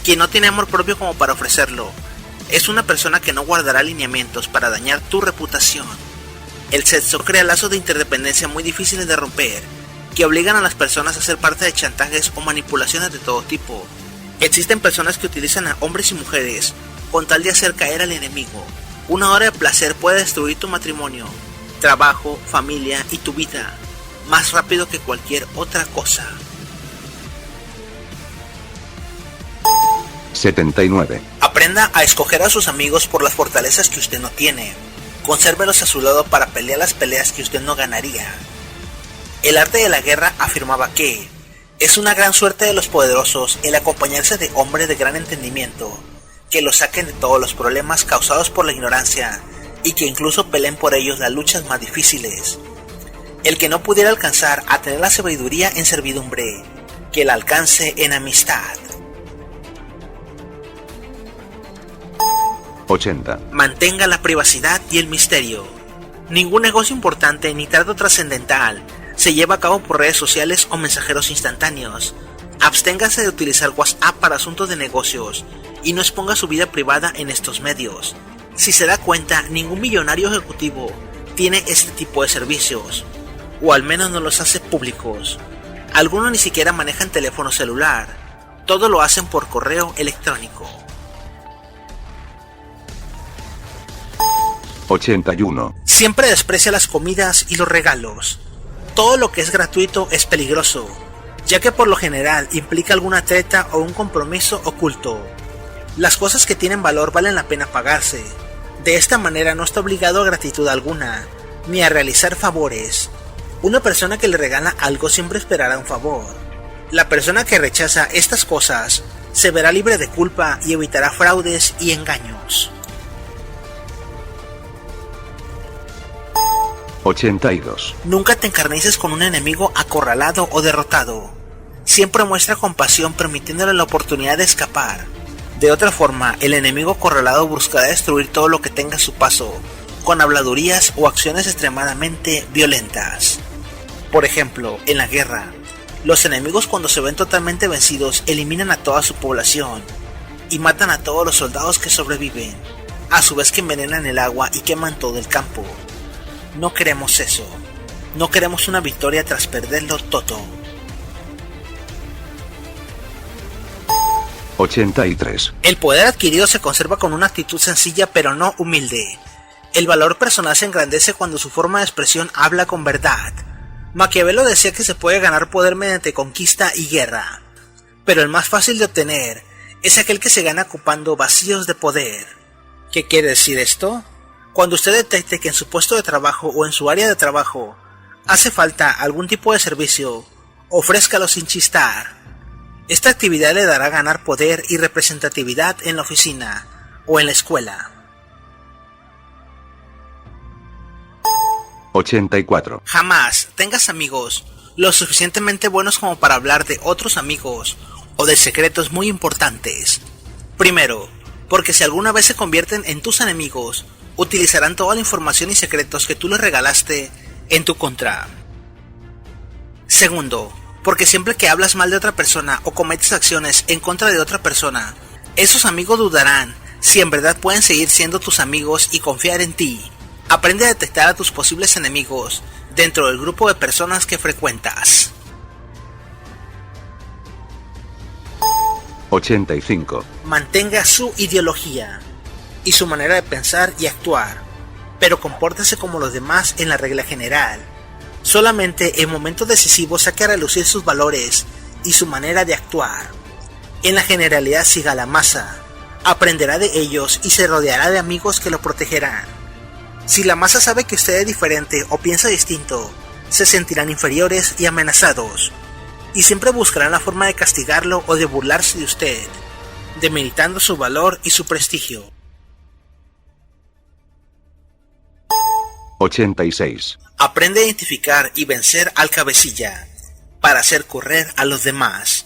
S3: Quien no tiene amor propio como para ofrecerlo es una persona que no guardará lineamientos para dañar tu reputación. El sexo crea lazos de interdependencia muy difíciles de romper, que obligan a las personas a ser parte de chantajes o manipulaciones de todo tipo. Existen personas que utilizan a hombres y mujeres con tal de hacer caer al enemigo. Una hora de placer puede destruir tu matrimonio, trabajo, familia y tu vida, más rápido que cualquier otra cosa.
S4: 79.
S3: Aprenda a escoger a sus amigos por las fortalezas que usted no tiene. Consérvelos a su lado para pelear las peleas que usted no ganaría. El arte de la guerra afirmaba que es una gran suerte de los poderosos el acompañarse de hombres de gran entendimiento, que los saquen de todos los problemas causados por la ignorancia y que incluso peleen por ellos las luchas más difíciles. El que no pudiera alcanzar a tener la sabiduría en servidumbre, que la alcance en amistad.
S4: 80.
S3: Mantenga la privacidad y el misterio. Ningún negocio importante ni trato trascendental se lleva a cabo por redes sociales o mensajeros instantáneos. Absténgase de utilizar WhatsApp para asuntos de negocios y no exponga su vida privada en estos medios. Si se da cuenta, ningún millonario ejecutivo tiene este tipo de servicios, o al menos no los hace públicos. Algunos ni siquiera manejan teléfono celular, todo lo hacen por correo electrónico.
S4: 81.
S3: Siempre desprecia las comidas y los regalos. Todo lo que es gratuito es peligroso, ya que por lo general implica alguna treta o un compromiso oculto. Las cosas que tienen valor valen la pena pagarse. De esta manera no está obligado a gratitud alguna, ni a realizar favores. Una persona que le regala algo siempre esperará un favor. La persona que rechaza estas cosas se verá libre de culpa y evitará fraudes y engaños.
S4: 82.
S3: Nunca te encarnices con un enemigo a acorralado o derrotado. Siempre muestra compasión permitiéndole la oportunidad de escapar. De otra forma, el enemigo acorralado buscará destruir todo lo que tenga a su paso, con habladurías o acciones extremadamente violentas. Por ejemplo, en la guerra, los enemigos cuando se ven totalmente vencidos eliminan a toda su población y matan a todos los soldados que sobreviven, a su vez que envenenan el agua y queman todo el campo. No queremos eso. No queremos una victoria tras perderlo todo.
S4: 83.
S3: El poder adquirido se conserva con una actitud sencilla pero no humilde. El valor personal se engrandece cuando su forma de expresión habla con verdad. Maquiavelo decía que se puede ganar poder mediante conquista y guerra, pero el más fácil de obtener es aquel que se gana ocupando vacíos de poder. ¿Qué quiere decir esto? Cuando usted detecte que en su puesto de trabajo o en su área de trabajo hace falta algún tipo de servicio, ofrézcalo sin chistar. Esta actividad le dará a ganar poder y representatividad en la oficina o en la escuela.
S4: 84.
S3: Jamás tengas amigos lo suficientemente buenos como para hablar de otros amigos o de secretos muy importantes. Primero, porque si alguna vez se convierten en tus enemigos, utilizarán toda la información y secretos que tú les regalaste en tu contra. Segundo, porque siempre que hablas mal de otra persona o cometes acciones en contra de otra persona, esos amigos dudarán si en verdad pueden seguir siendo tus amigos y confiar en ti. Aprende a detectar a tus posibles enemigos dentro del grupo de personas que frecuentas.
S4: 85.
S3: Mantenga su ideología y su manera de pensar y actuar, pero compórtese como los demás en la regla general. Solamente en momentos decisivos saque a relucir sus valores y su manera de actuar. En la generalidad siga la masa, aprenderá de ellos y se rodeará de amigos que lo protegerán. Si la masa sabe que usted es diferente o piensa distinto, se sentirán inferiores y amenazados, y siempre buscarán la forma de castigarlo o de burlarse de usted, demeritando su valor y su prestigio.
S4: 86.
S3: Aprende a identificar y vencer al cabecilla, para hacer correr a los demás.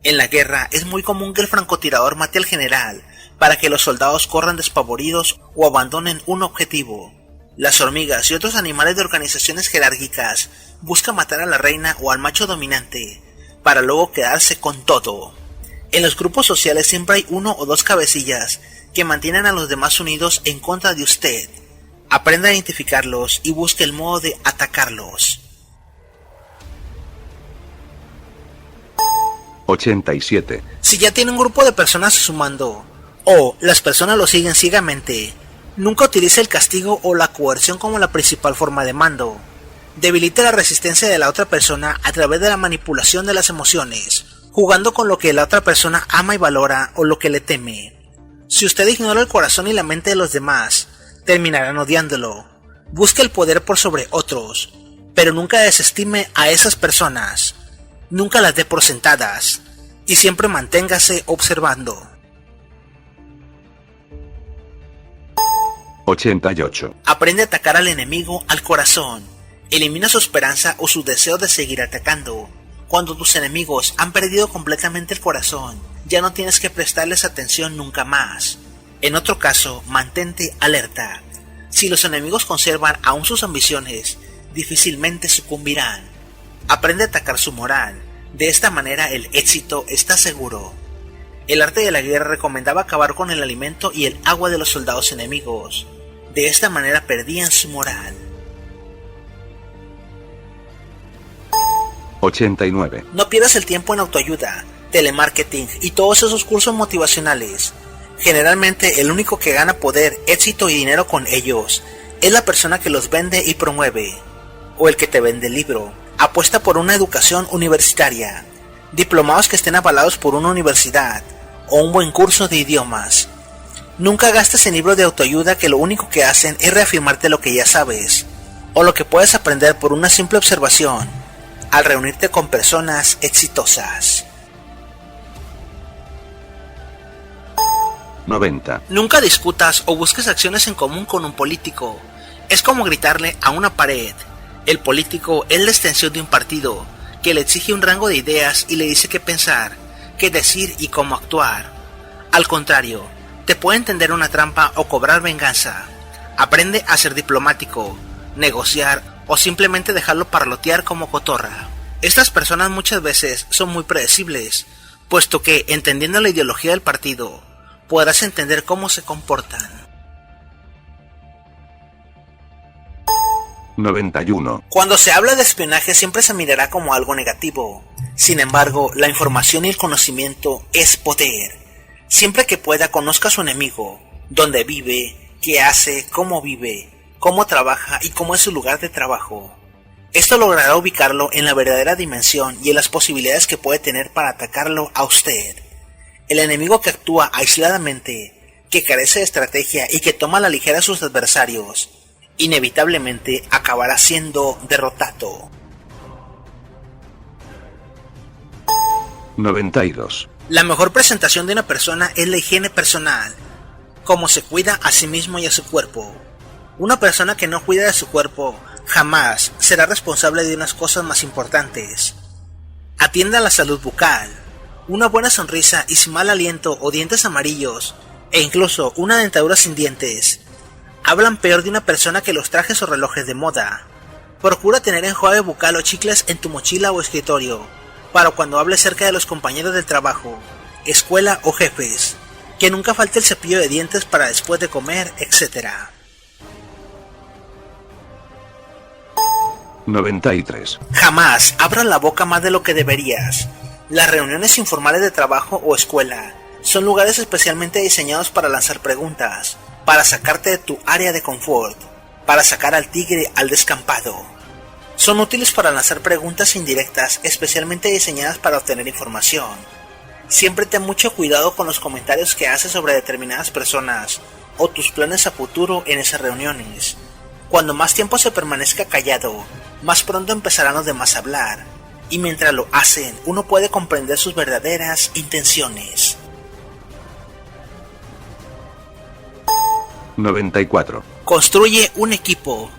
S3: En la guerra es muy común que el francotirador mate al general, para que los soldados corran despavoridos o abandonen un objetivo. Las hormigas y otros animales de organizaciones jerárquicas buscan matar a la reina o al macho dominante, para luego quedarse con todo. En los grupos sociales siempre hay uno o dos cabecillas que mantienen a los demás unidos en contra de usted. Aprenda a identificarlos y busque el modo de atacarlos.
S4: 87.
S3: Si ya tiene un grupo de personas a su mando, o las personas lo siguen ciegamente, nunca utilice el castigo o la coerción como la principal forma de mando. Debilite la resistencia de la otra persona a través de la manipulación de las emociones, jugando con lo que la otra persona ama y valora o lo que le teme. Si usted ignora el corazón y la mente de los demás, terminarán odiándolo. Busque el poder por sobre otros, pero nunca desestime a esas personas. Nunca las dé por sentadas, y siempre manténgase observando.
S4: 88.
S3: Aprende a atacar al enemigo al corazón. Elimina su esperanza o su deseo de seguir atacando. Cuando tus enemigos han perdido completamente el corazón, ya no tienes que prestarles atención nunca más. En otro caso, mantente alerta. Si los enemigos conservan aún sus ambiciones, difícilmente sucumbirán. Aprende a atacar su moral. De esta manera el éxito está seguro. El arte de la guerra recomendaba acabar con el alimento y el agua de los soldados enemigos. De esta manera perdían su moral.
S4: 89.
S3: No pierdas el tiempo en autoayuda, telemarketing y todos esos cursos motivacionales. Generalmente el único que gana poder, éxito y dinero con ellos es la persona que los vende y promueve, o el que te vende el libro. Apuesta por una educación universitaria, diplomados que estén avalados por una universidad, o un buen curso de idiomas. Nunca gastes en libros de autoayuda que lo único que hacen es reafirmarte lo que ya sabes, o lo que puedes aprender por una simple observación, al reunirte con personas exitosas.
S4: 90.
S3: Nunca discutas o busques acciones en común con un político. Es como gritarle a una pared. El político es la extensión de un partido, que le exige un rango de ideas y le dice qué pensar, qué decir y cómo actuar. Al contrario, te puede tender una trampa o cobrar venganza. Aprende a ser diplomático, negociar o simplemente dejarlo parlotear como cotorra. Estas personas muchas veces son muy predecibles, puesto que, entendiendo la ideología del partido, podrás entender cómo se comportan.
S4: 91.
S3: Cuando se habla de espionaje siempre se mirará como algo negativo. Sin embargo, la información y el conocimiento es poder. Siempre que pueda, conozca a su enemigo, dónde vive, qué hace, cómo vive, cómo trabaja y cómo es su lugar de trabajo. Esto logrará ubicarlo en la verdadera dimensión y en las posibilidades que puede tener para atacarlo a usted. El enemigo que actúa aisladamente, que carece de estrategia y que toma a la ligera a sus adversarios, inevitablemente acabará siendo derrotado.
S4: 92.
S3: La mejor presentación de una persona es la higiene personal, cómo se cuida a sí mismo y a su cuerpo. Una persona que no cuida de su cuerpo jamás será responsable de unas cosas más importantes. Atienda a la salud bucal. Una buena sonrisa y sin mal aliento o dientes amarillos, e incluso una dentadura sin dientes, hablan peor de una persona que los trajes o relojes de moda. Procura tener enjuague bucal o chicles en tu mochila o escritorio, para cuando hables cerca de los compañeros del trabajo, escuela o jefes. Que nunca falte el cepillo de dientes para después de comer, etc.
S4: 93.
S3: Jamás abras la boca más de lo que deberías. Las reuniones informales de trabajo o escuela son lugares especialmente diseñados para lanzar preguntas, para sacarte de tu área de confort, para sacar al tigre al descampado. Son útiles para lanzar preguntas indirectas especialmente diseñadas para obtener información. Siempre ten mucho cuidado con los comentarios que haces sobre determinadas personas o tus planes a futuro en esas reuniones. Cuando más tiempo se permanezca callado, más pronto empezarán los demás a hablar, y mientras lo hacen, uno puede comprender sus verdaderas intenciones.
S4: 94.
S3: Construye un equipo.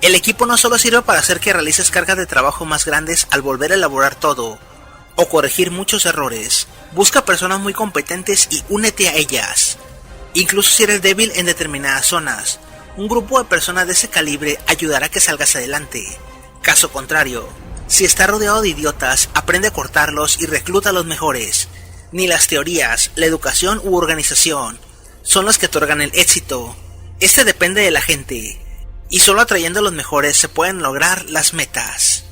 S3: El equipo no solo sirve para hacer que realices cargas de trabajo más grandes al volver a elaborar todo, o corregir muchos errores. Busca personas muy competentes y únete a ellas. Incluso si eres débil en determinadas zonas, un grupo de personas de ese calibre ayudará a que salgas adelante. Caso contrario, si estás rodeado de idiotas, aprende a cortarlos y recluta a los mejores. Ni las teorías, la educación u organización son las que otorgan el éxito. Este depende de la gente, y solo atrayendo a los mejores se pueden lograr las metas.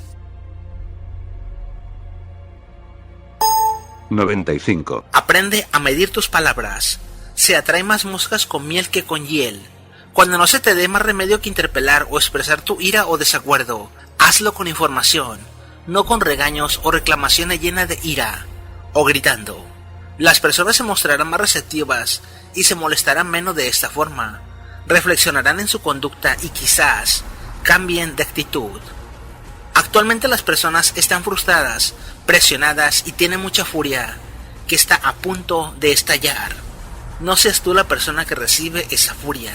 S4: 95.
S3: Aprende a medir tus palabras. Se atrae más moscas con miel que con hiel. Cuando no se te dé más remedio que interpelar o expresar tu ira o desacuerdo, hazlo con información, no con regaños o reclamaciones llenas de ira, o gritando. Las personas se mostrarán más receptivas y se molestarán menos de esta forma. Reflexionarán en su conducta y quizás cambien de actitud. Actualmente las personas están frustradas, presionadas y tienen mucha furia, que está a punto de estallar. No seas tú la persona que recibe esa furia.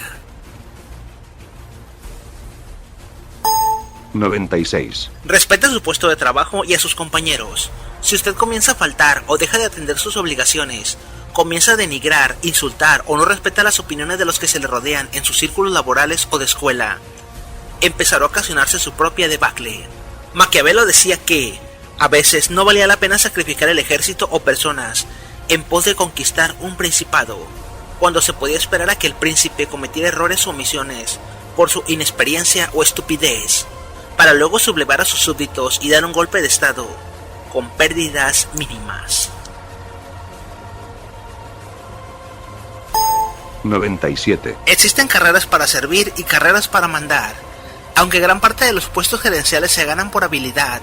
S4: 96.
S3: Respete su puesto de trabajo y a sus compañeros. Si usted comienza a faltar o deja de atender sus obligaciones, comienza a denigrar, insultar o no respeta las opiniones de los que se le rodean en sus círculos laborales o de escuela, empezará a ocasionarse su propia debacle. Maquiavelo decía que a veces no valía la pena sacrificar el ejército o personas en pos de conquistar un principado, cuando se podía esperar a que el príncipe cometiera errores o omisiones por su inexperiencia o estupidez, para luego sublevar a sus súbditos y dar un golpe de estado con pérdidas mínimas.
S4: 97.
S3: Existen carreras para servir y carreras para mandar. Aunque gran parte de los puestos gerenciales se ganan por habilidad,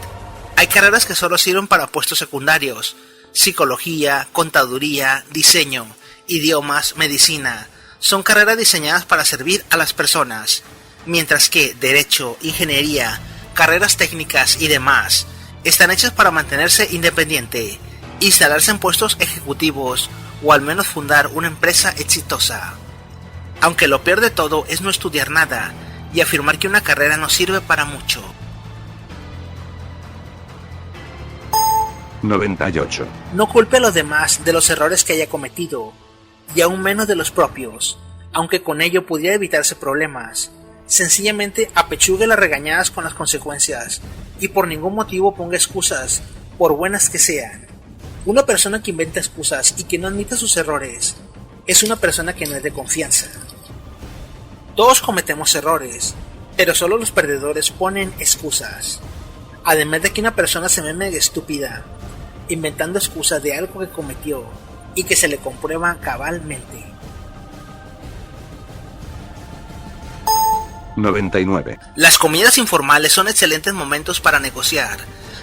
S3: hay carreras que solo sirven para puestos secundarios: psicología, contaduría, diseño, idiomas, medicina. Son carreras diseñadas para servir a las personas, mientras que derecho, ingeniería, carreras técnicas y demás están hechas para mantenerse independiente, instalarse en puestos ejecutivos o al menos fundar una empresa exitosa. Aunque lo peor de todo es no estudiar nada y afirmar que una carrera no sirve para mucho.
S4: 98.
S3: No culpe a los demás de los errores que haya cometido, y aún menos de los propios, aunque con ello pudiera evitarse problemas. Sencillamente apechugue las regañadas con las consecuencias, y por ningún motivo ponga excusas, por buenas que sean. Una persona que inventa excusas y que no admite sus errores, es una persona que no es de confianza. Todos cometemos errores, pero solo los perdedores ponen excusas. Además de que una persona se ve mega estúpida, inventando excusas de algo que cometió y que se le comprueba cabalmente.
S4: 99.
S3: Las comidas informales son excelentes momentos para negociar.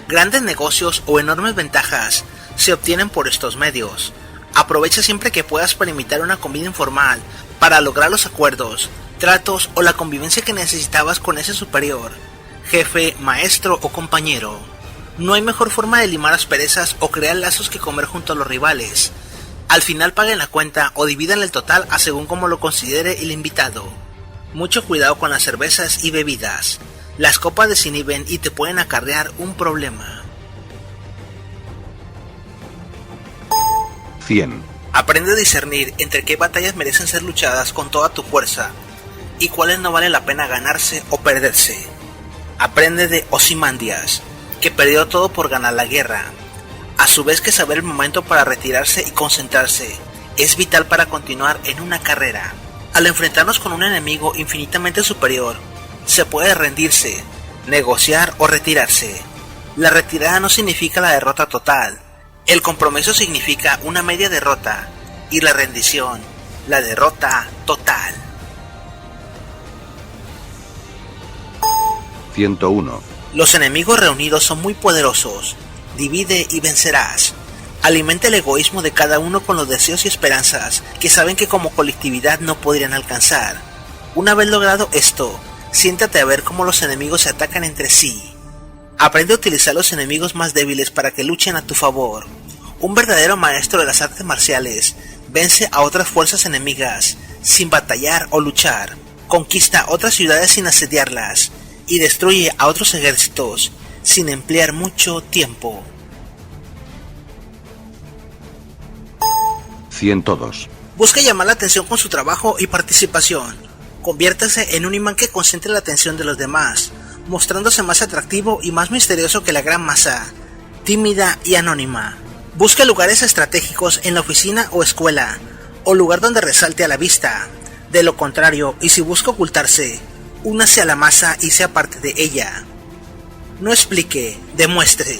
S3: Grandes negocios o enormes ventajas se obtienen por estos medios. Aprovecha siempre que puedas para invitar una comida informal para lograr los acuerdos, tratos o la convivencia que necesitabas con ese superior, jefe, maestro o compañero. No hay mejor forma de limar asperezas o crear lazos que comer junto a los rivales. Al final paguen la cuenta o dividan el total a según como lo considere el invitado. Mucho cuidado con las cervezas y bebidas. Las copas desinhiben y te pueden acarrear un problema.
S4: 100.
S3: Aprende a discernir entre qué batallas merecen ser luchadas con toda tu fuerza y cuáles no vale la pena ganarse o perderse. Aprende de Ozymandias, que perdió todo por ganar la guerra. A su vez que saber el momento para retirarse y concentrarse es vital para continuar en una carrera. Al enfrentarnos con un enemigo infinitamente superior, se puede rendirse, negociar o retirarse. La retirada no significa la derrota total. El compromiso significa una media derrota y la rendición, la derrota total.
S4: 101.
S3: Los enemigos reunidos son muy poderosos. Divide y vencerás. Alimenta el egoísmo de cada uno con los deseos y esperanzas que saben que como colectividad no podrían alcanzar. Una vez logrado esto, siéntate a ver cómo los enemigos se atacan entre sí. Aprende a utilizar los enemigos más débiles para que luchen a tu favor. Un verdadero maestro de las artes marciales vence a otras fuerzas enemigas sin batallar o luchar, conquista otras ciudades sin asediarlas y destruye a otros ejércitos sin emplear mucho tiempo.
S4: 102.
S3: Busca llamar la atención con su trabajo y participación. Conviértase en un imán que concentre la atención de los demás, mostrándose más atractivo y más misterioso que la gran masa, tímida y anónima. Busque lugares estratégicos en la oficina o escuela, o lugar donde resalte a la vista. De lo contrario, y si busca ocultarse, únase a la masa y sea parte de ella. No explique, demuestre.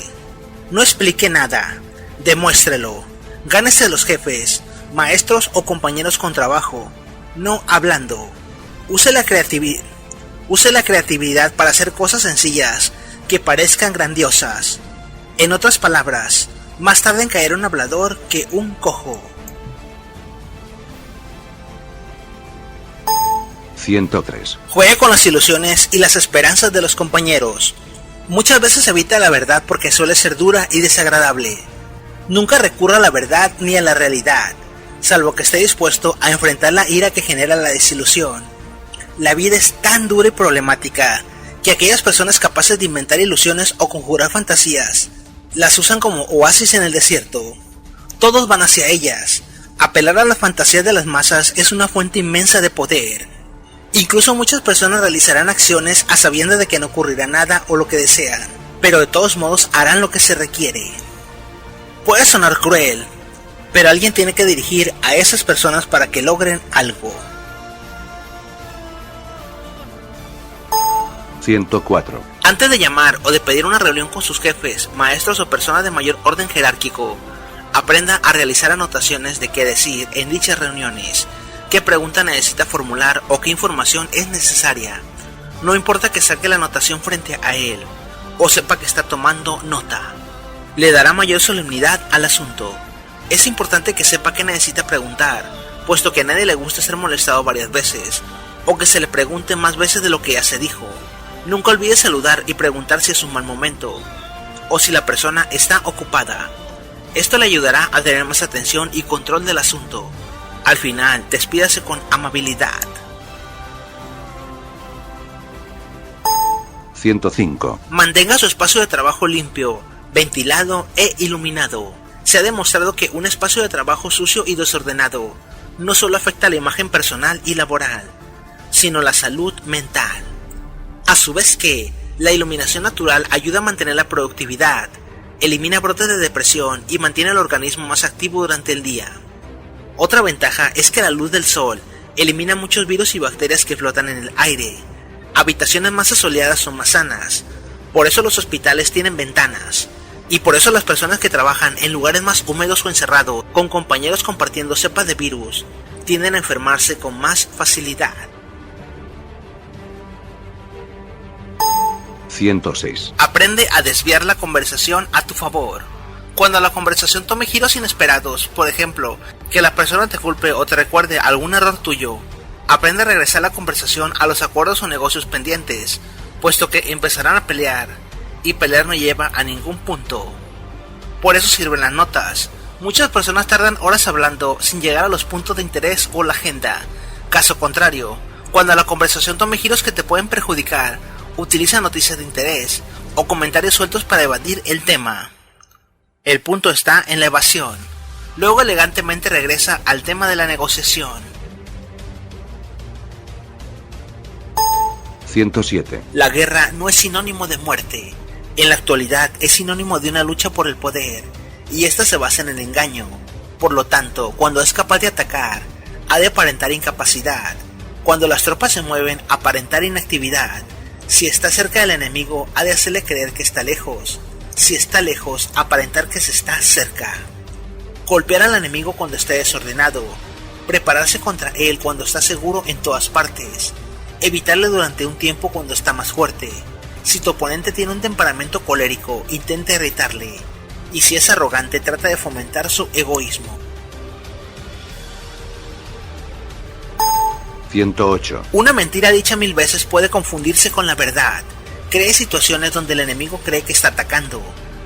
S3: No explique nada, demuéstrelo. Gánese de los jefes, maestros o compañeros con trabajo, no hablando. Use la creatividad para hacer cosas sencillas que parezcan grandiosas. En otras palabras, más tarde en caer un hablador que un cojo.
S4: 103.
S3: Juegue con las ilusiones y las esperanzas de los compañeros. Muchas veces evita la verdad porque suele ser dura y desagradable. Nunca recurra a la verdad ni a la realidad, salvo que esté dispuesto a enfrentar la ira que genera la desilusión. La vida es tan dura y problemática que aquellas personas capaces de inventar ilusiones o conjurar fantasías las usan como oasis en el desierto. Todos van hacia ellas. Apelar a las fantasías de las masas es una fuente inmensa de poder. Incluso muchas personas realizarán acciones a sabiendas de que no ocurrirá nada o lo que desean, pero de todos modos harán lo que se requiere. Puede sonar cruel, pero alguien tiene que dirigir a esas personas para que logren algo.
S4: 104.
S3: Antes de llamar o de pedir una reunión con sus jefes, maestros o personas de mayor orden jerárquico, aprenda a realizar anotaciones de qué decir en dichas reuniones, qué pregunta necesita formular o qué información es necesaria. No importa que saque la anotación frente a él o sepa que está tomando nota. Le dará mayor solemnidad al asunto. Es importante que sepa que necesita preguntar, puesto que a nadie le gusta ser molestado varias veces, o que se le pregunte más veces de lo que ya se dijo. Nunca olvide saludar y preguntar si es un mal momento, o si la persona está ocupada. Esto le ayudará a tener más atención y control del asunto. Al final, despídase con amabilidad.
S4: 105.
S3: Mantenga su espacio de trabajo limpio, ventilado e iluminado. Se ha demostrado que un espacio de trabajo sucio y desordenado no solo afecta a la imagen personal y laboral, sino la salud mental. A su vez que la iluminación natural ayuda a mantener la productividad, elimina brotes de depresión y mantiene el organismo más activo durante el día. Otra ventaja es que la luz del sol elimina muchos virus y bacterias que flotan en el aire. Habitaciones más asoleadas son más sanas, por eso los hospitales tienen ventanas, y por eso las personas que trabajan en lugares más húmedos o encerrados, con compañeros compartiendo cepas de virus, tienden a enfermarse con más facilidad.
S4: 106.
S3: Aprende a desviar la conversación a tu favor. Cuando la conversación tome giros inesperados, por ejemplo, que la persona te culpe o te recuerde algún error tuyo, aprende a regresar la conversación a los acuerdos o negocios pendientes, puesto que empezarán a pelear, y pelear no lleva a ningún punto. Por eso sirven las notas. Muchas personas tardan horas hablando sin llegar a los puntos de interés o la agenda. Caso contrario, cuando la conversación tome giros que te pueden perjudicar, utiliza noticias de interés o comentarios sueltos para evadir el tema. El punto está en la evasión. Luego elegantemente regresa al tema de la negociación.
S4: 107.
S3: La guerra no es sinónimo de muerte. En la actualidad es sinónimo de una lucha por el poder, y esta se basa en el engaño. Por lo tanto, cuando es capaz de atacar, ha de aparentar incapacidad. Cuando las tropas se mueven, aparentar inactividad. Si está cerca del enemigo, ha de hacerle creer que está lejos. Si está lejos, aparentar que se está cerca. Golpear al enemigo cuando esté desordenado. Prepararse contra él cuando está seguro en todas partes. Evitarle durante un tiempo cuando está más fuerte. Si tu oponente tiene un temperamento colérico, intenta irritarle. Y si es arrogante, trata de fomentar su egoísmo.
S4: 108.
S3: Una mentira dicha 1000 veces puede confundirse con la verdad. Cree situaciones donde el enemigo cree que está atacando,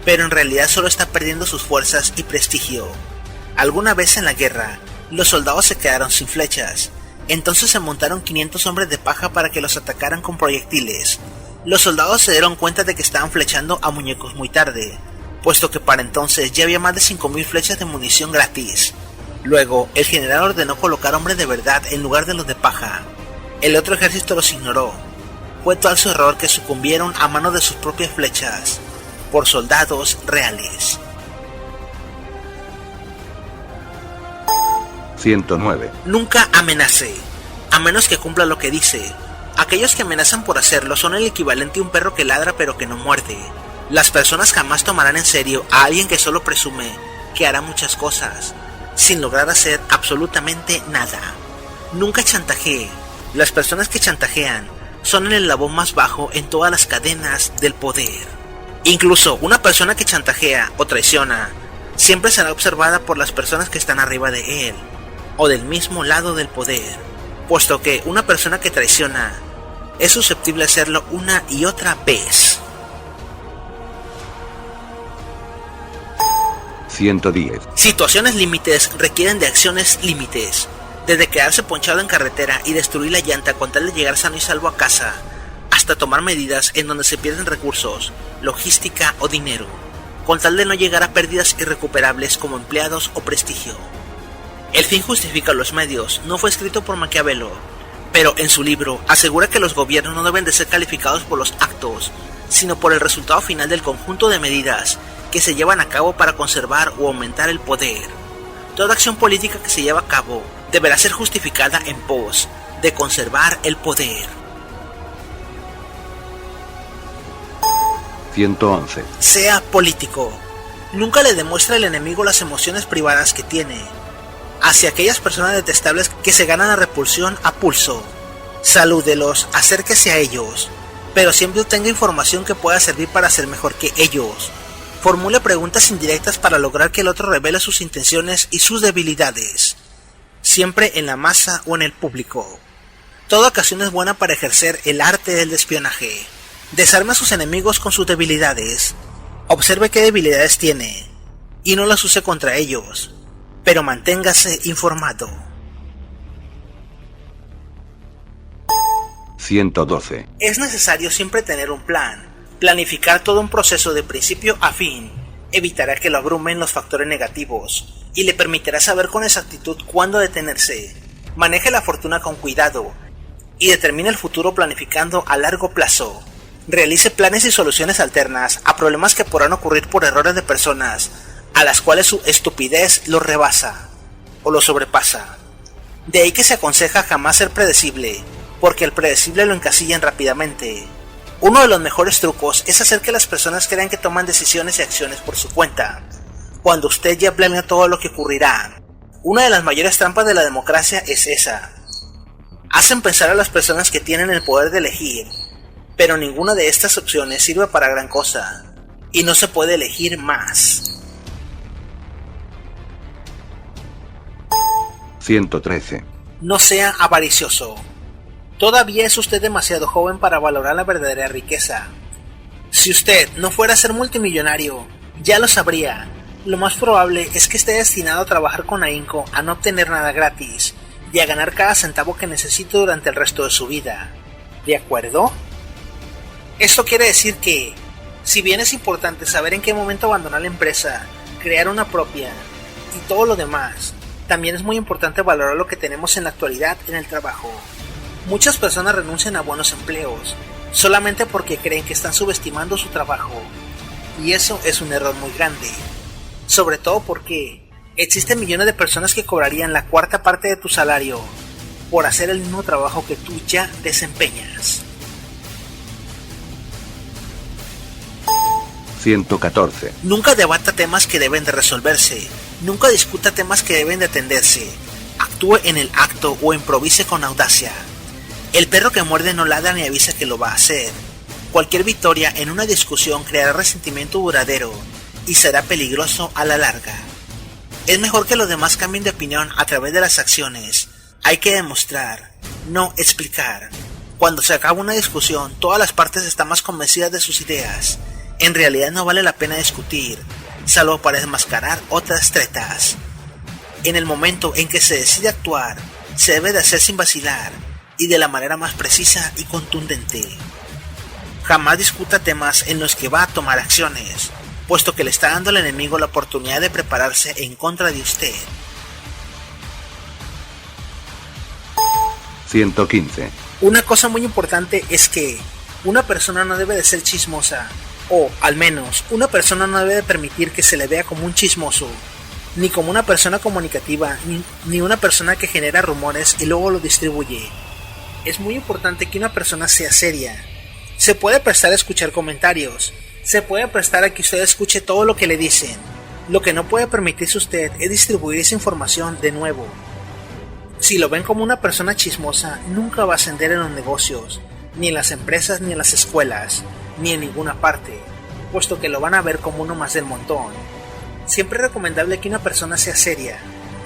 S3: pero en realidad solo está perdiendo sus fuerzas y prestigio. Alguna vez en la guerra, los soldados se quedaron sin flechas. Entonces se montaron 500 hombres de paja para que los atacaran con proyectiles. Los soldados se dieron cuenta de que estaban flechando a muñecos muy tarde, puesto que para entonces ya había más de 5000 flechas de munición gratis. Luego, el general ordenó colocar hombres de verdad en lugar de los de paja. El otro ejército los ignoró. Fue tal su error que sucumbieron a manos de sus propias flechas, por soldados reales.
S4: 109.
S3: Nunca amenace, a menos que cumpla lo que dice. Aquellos que amenazan por hacerlo son el equivalente a un perro que ladra pero que no muerde. Las personas jamás tomarán en serio a alguien que solo presume que hará muchas cosas, sin lograr hacer absolutamente nada. Nunca chantajee. Las personas que chantajean son el eslabón más bajo en todas las cadenas del poder. Incluso una persona que chantajea o traiciona siempre será observada por las personas que están arriba de él, o del mismo lado del poder, puesto que una persona que traiciona es susceptible de hacerlo una y otra vez.
S4: 110.
S3: Situaciones límites requieren de acciones límites, desde quedarse ponchado en carretera y destruir la llanta con tal de llegar sano y salvo a casa, hasta tomar medidas en donde se pierden recursos, logística o dinero, con tal de no llegar a pérdidas irrecuperables como empleados o prestigio. El fin justifica los medios no fue escrito por Maquiavelo, pero en su libro asegura que los gobiernos no deben de ser calificados por los actos, sino por el resultado final del conjunto de medidas que se llevan a cabo para conservar o aumentar el poder. Toda acción política que se lleva a cabo deberá ser justificada en pos de conservar el poder.
S4: 111.
S3: Sea político. Nunca le demuestre al enemigo las emociones privadas que tiene hacia aquellas personas detestables que se ganan la repulsión a pulso. Salúdelos, acérquese a ellos, pero siempre obtenga información que pueda servir para ser mejor que ellos. Formule preguntas indirectas para lograr que el otro revele sus intenciones y sus debilidades, siempre en la masa o en el público. Toda ocasión es buena para ejercer el arte del espionaje. Desarme a sus enemigos con sus debilidades. Observe qué debilidades tiene y no las use contra ellos, pero manténgase informado.
S4: 112.
S3: Es necesario siempre tener un plan, Planificar todo un proceso de principio a fin evitará que lo abrumen los factores negativos y le permitirá saber con exactitud cuándo detenerse. Maneje la fortuna con cuidado y determine el futuro planificando a largo plazo. Realice planes y soluciones alternas a problemas que podrán ocurrir por errores de personas a las cuales su estupidez los rebasa o los sobrepasa. De ahí que se aconseja jamás ser predecible, porque el predecible lo encasillan rápidamente. Uno de los mejores trucos es hacer que las personas crean que toman decisiones y acciones por su cuenta, cuando usted ya planea todo lo que ocurrirá. Una de las mayores trampas de la democracia es esa. Hacen pensar a las personas que tienen el poder de elegir, pero ninguna de estas opciones sirve para gran cosa, y no se puede elegir más.
S4: 113.
S3: No sea avaricioso. Todavía es usted demasiado joven para valorar la verdadera riqueza. Si usted no fuera a ser multimillonario, ya lo sabría. Lo más probable es que esté destinado a trabajar con ahínco a no obtener nada gratis y a ganar cada centavo que necesite durante el resto de su vida. ¿De acuerdo? Esto quiere decir que, si bien es importante saber en qué momento abandonar la empresa, crear una propia y todo lo demás, también es muy importante valorar lo que tenemos en la actualidad en el trabajo. Muchas personas renuncian a buenos empleos solamente porque creen que están subestimando su trabajo, y eso es un error muy grande, sobre todo porque existen millones de personas que cobrarían la cuarta parte de tu salario por hacer el mismo trabajo que tú ya desempeñas.
S4: 114.
S3: Nunca debata temas que deben de resolverse. Nunca discuta temas que deben de atenderse. Actúe en el acto o improvise con audacia. El perro que muerde no ladra ni avisa que lo va a hacer. Cualquier victoria en una discusión creará resentimiento duradero y será peligroso a la larga. Es mejor que los demás cambien de opinión a través de las acciones. Hay que demostrar, no explicar. Cuando se acaba una discusión, todas las partes están más convencidas de sus ideas. En realidad no vale la pena discutir, salvo para desmascarar otras tretas. En el momento en que se decide actuar, se debe de hacer sin vacilar y de la manera más precisa y contundente. Jamás discuta temas en los que va a tomar acciones, puesto que le está dando al enemigo la oportunidad de prepararse en contra de usted.
S4: 115.
S3: Una cosa muy importante es que una persona no debe de ser chismosa, o al menos una persona no debe de permitir que se le vea como un chismoso, ni como una persona comunicativa, ni una persona que genera rumores y luego lo distribuye. Es muy importante que una persona sea seria. Se puede prestar a escuchar comentarios, se puede prestar a que usted escuche todo lo que le dicen. Lo que no puede permitirse usted es distribuir esa información de nuevo. Si lo ven como una persona chismosa, nunca va a ascender en los negocios, ni en las empresas, ni en las escuelas, ni en ninguna parte, puesto que lo van a ver como uno más del montón. Siempre es recomendable que una persona sea seria,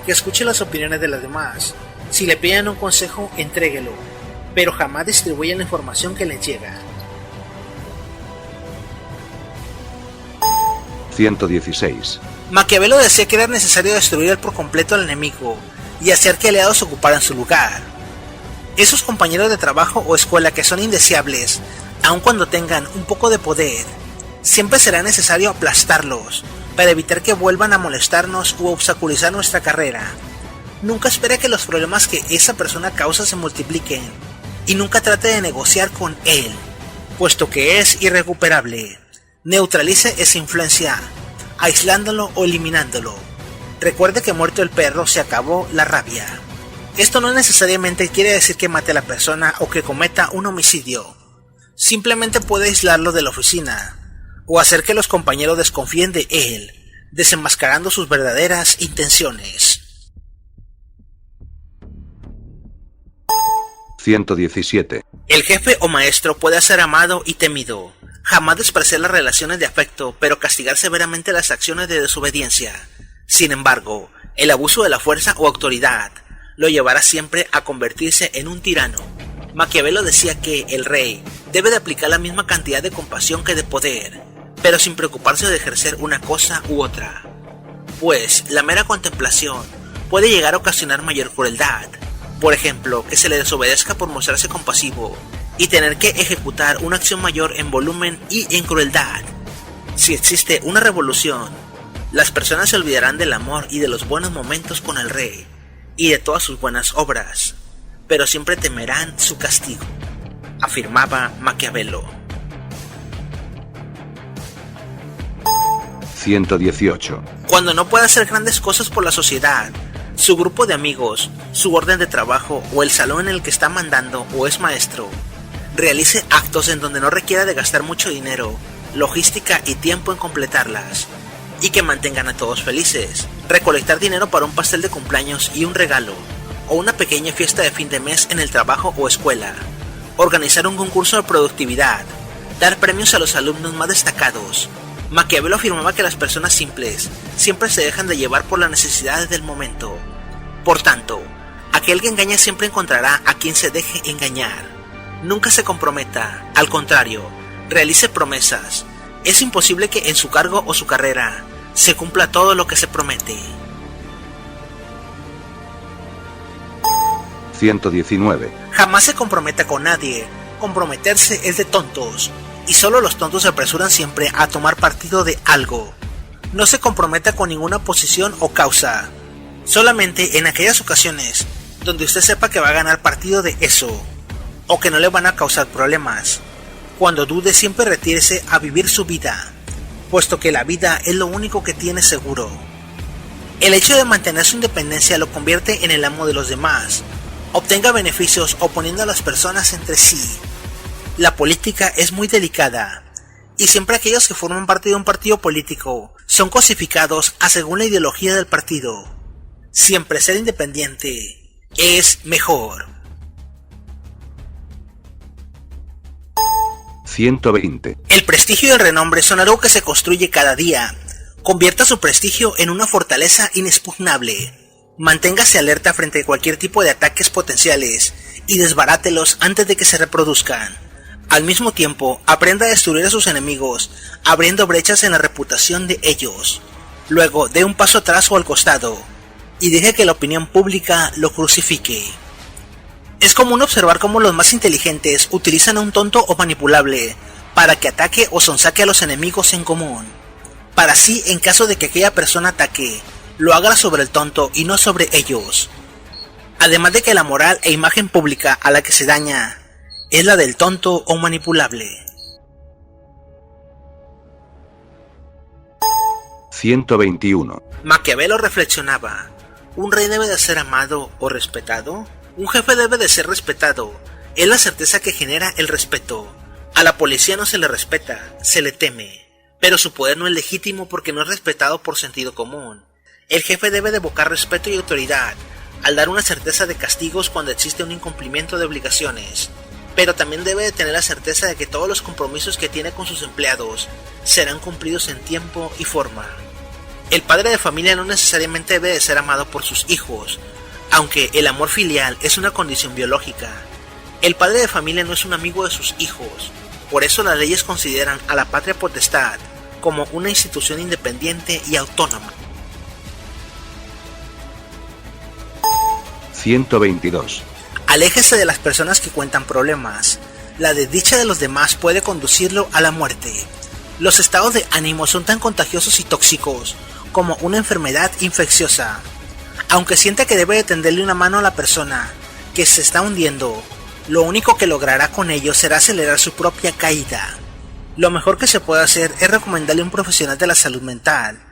S3: que escuche las opiniones de los demás. Si le piden un consejo, entréguelo, pero jamás distribuya la información que les llega.
S4: 116.
S3: Maquiavelo decía que era necesario destruir por completo al enemigo y hacer que aliados ocuparan su lugar. Esos compañeros de trabajo o escuela que son indeseables, aun cuando tengan un poco de poder, siempre será necesario aplastarlos para evitar que vuelvan a molestarnos u obstaculizar nuestra carrera. Nunca espere que los problemas que esa persona causa se multipliquen y nunca trate de negociar con él, puesto que es irrecuperable. Neutralice esa influencia, aislándolo o eliminándolo. Recuerde que muerto el perro se acabó la rabia. Esto no necesariamente quiere decir que mate a la persona o que cometa un homicidio. Simplemente puede aislarlo de la oficina o hacer que los compañeros desconfíen de él, desenmascarando sus verdaderas intenciones.
S4: 117.
S3: El jefe o maestro puede ser amado y temido. Jamás despreciar las relaciones de afecto, pero castigar severamente las acciones de desobediencia. Sin embargo, el abuso de la fuerza o autoridad lo llevará siempre a convertirse en un tirano. Maquiavelo decía que el rey debe de aplicar la misma cantidad de compasión que de poder, pero sin preocuparse de ejercer una cosa u otra, pues la mera contemplación puede llegar a ocasionar mayor crueldad. Por ejemplo, que se le desobedezca por mostrarse compasivo y tener que ejecutar una acción mayor en volumen y en crueldad. Si existe una revolución, las personas se olvidarán del amor y de los buenos momentos con el rey y de todas sus buenas obras, pero siempre temerán su castigo, afirmaba Maquiavelo.
S4: 118.
S3: Cuando no puede hacer grandes cosas por la sociedad, su grupo de amigos, su orden de trabajo o el salón en el que está mandando o es maestro, realice actos en donde no requiera de gastar mucho dinero, logística y tiempo en completarlas, y que mantengan a todos felices. Recolectar dinero para un pastel de cumpleaños y un regalo, o una pequeña fiesta de fin de mes en el trabajo o escuela. Organizar un concurso de productividad, dar premios a los alumnos más destacados. Maquiavelo afirmaba que las personas simples siempre se dejan de llevar por las necesidades del momento. Por tanto, aquel que engaña siempre encontrará a quien se deje engañar. Nunca se comprometa, al contrario, realice promesas. Es imposible que en su cargo o su carrera se cumpla todo lo que se promete.
S4: 119.
S3: Jamás se comprometa con nadie. Comprometerse es de tontos, y solo los tontos se apresuran siempre a tomar partido de algo. No se comprometa con ninguna posición o causa, solamente en aquellas ocasiones donde usted sepa que va a ganar partido de eso, o que no le van a causar problemas. Cuando dude, siempre retírese a vivir su vida, puesto que la vida es lo único que tiene seguro. El hecho de mantener su independencia lo convierte en el amo de los demás. Obtenga beneficios oponiendo a las personas entre sí. La política es muy delicada, y siempre aquellos que forman parte de un partido político son cosificados a según la ideología del partido. Siempre ser independiente es mejor.
S4: 120.
S3: El prestigio y el renombre son algo que se construye cada día. Convierta su prestigio en una fortaleza inexpugnable. Manténgase alerta frente a cualquier tipo de ataques potenciales y desbarátelos antes de que se reproduzcan. Al mismo tiempo, aprenda a destruir a sus enemigos, abriendo brechas en la reputación de ellos. Luego, dé un paso atrás o al costado, y deje que la opinión pública lo crucifique. Es común observar cómo los más inteligentes utilizan a un tonto o manipulable para que ataque o sonsaque a los enemigos en común, para así, en caso de que aquella persona ataque, lo haga sobre el tonto y no sobre ellos. Además de que la moral e imagen pública a la que se daña es la del tonto o manipulable.
S4: 121.
S3: Maquiavelo reflexionaba: ¿un rey debe de ser amado o respetado? Un jefe debe de ser respetado. Es la certeza que genera el respeto. A la policía no se le respeta, se le teme. Pero su poder no es legítimo porque no es respetado por sentido común. El jefe debe de evocar respeto y autoridad al dar una certeza de castigos cuando existe un incumplimiento de obligaciones. Pero también debe de tener la certeza de que todos los compromisos que tiene con sus empleados serán cumplidos en tiempo y forma. El padre de familia no necesariamente debe de ser amado por sus hijos, aunque el amor filial es una condición biológica. El padre de familia no es un amigo de sus hijos, por eso las leyes consideran a la patria potestad como una institución independiente y autónoma.
S4: 122.
S3: Aléjese de las personas que cuentan problemas. La desdicha de los demás puede conducirlo a la muerte. Los estados de ánimo son tan contagiosos y tóxicos como una enfermedad infecciosa. Aunque sienta que debe de tenderle una mano a la persona que se está hundiendo, lo único que logrará con ello será acelerar su propia caída. Lo mejor que se puede hacer es recomendarle a un profesional de la salud mental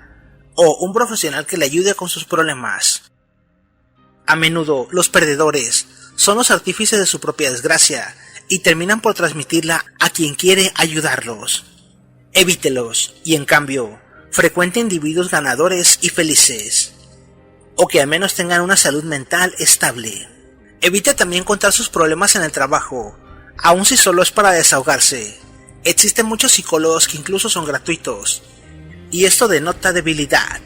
S3: o un profesional que le ayude con sus problemas. A menudo, los perdedores son los artífices de su propia desgracia y terminan por transmitirla a quien quiere ayudarlos. Evítelos y, en cambio, frecuente individuos ganadores y felices, o que al menos tengan una salud mental estable. Evite también contar sus problemas en el trabajo, aun si solo es para desahogarse. Existen muchos psicólogos que incluso son gratuitos, y esto denota debilidad,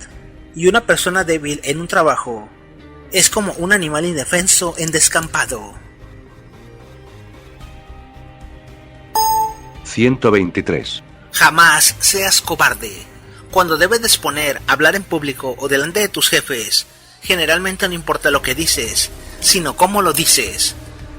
S3: y una persona débil en un trabajo es como un animal indefenso en descampado.
S4: 123.
S3: Jamás seas cobarde. Cuando debes disponer, hablar en público o delante de tus jefes, generalmente no importa lo que dices, sino cómo lo dices.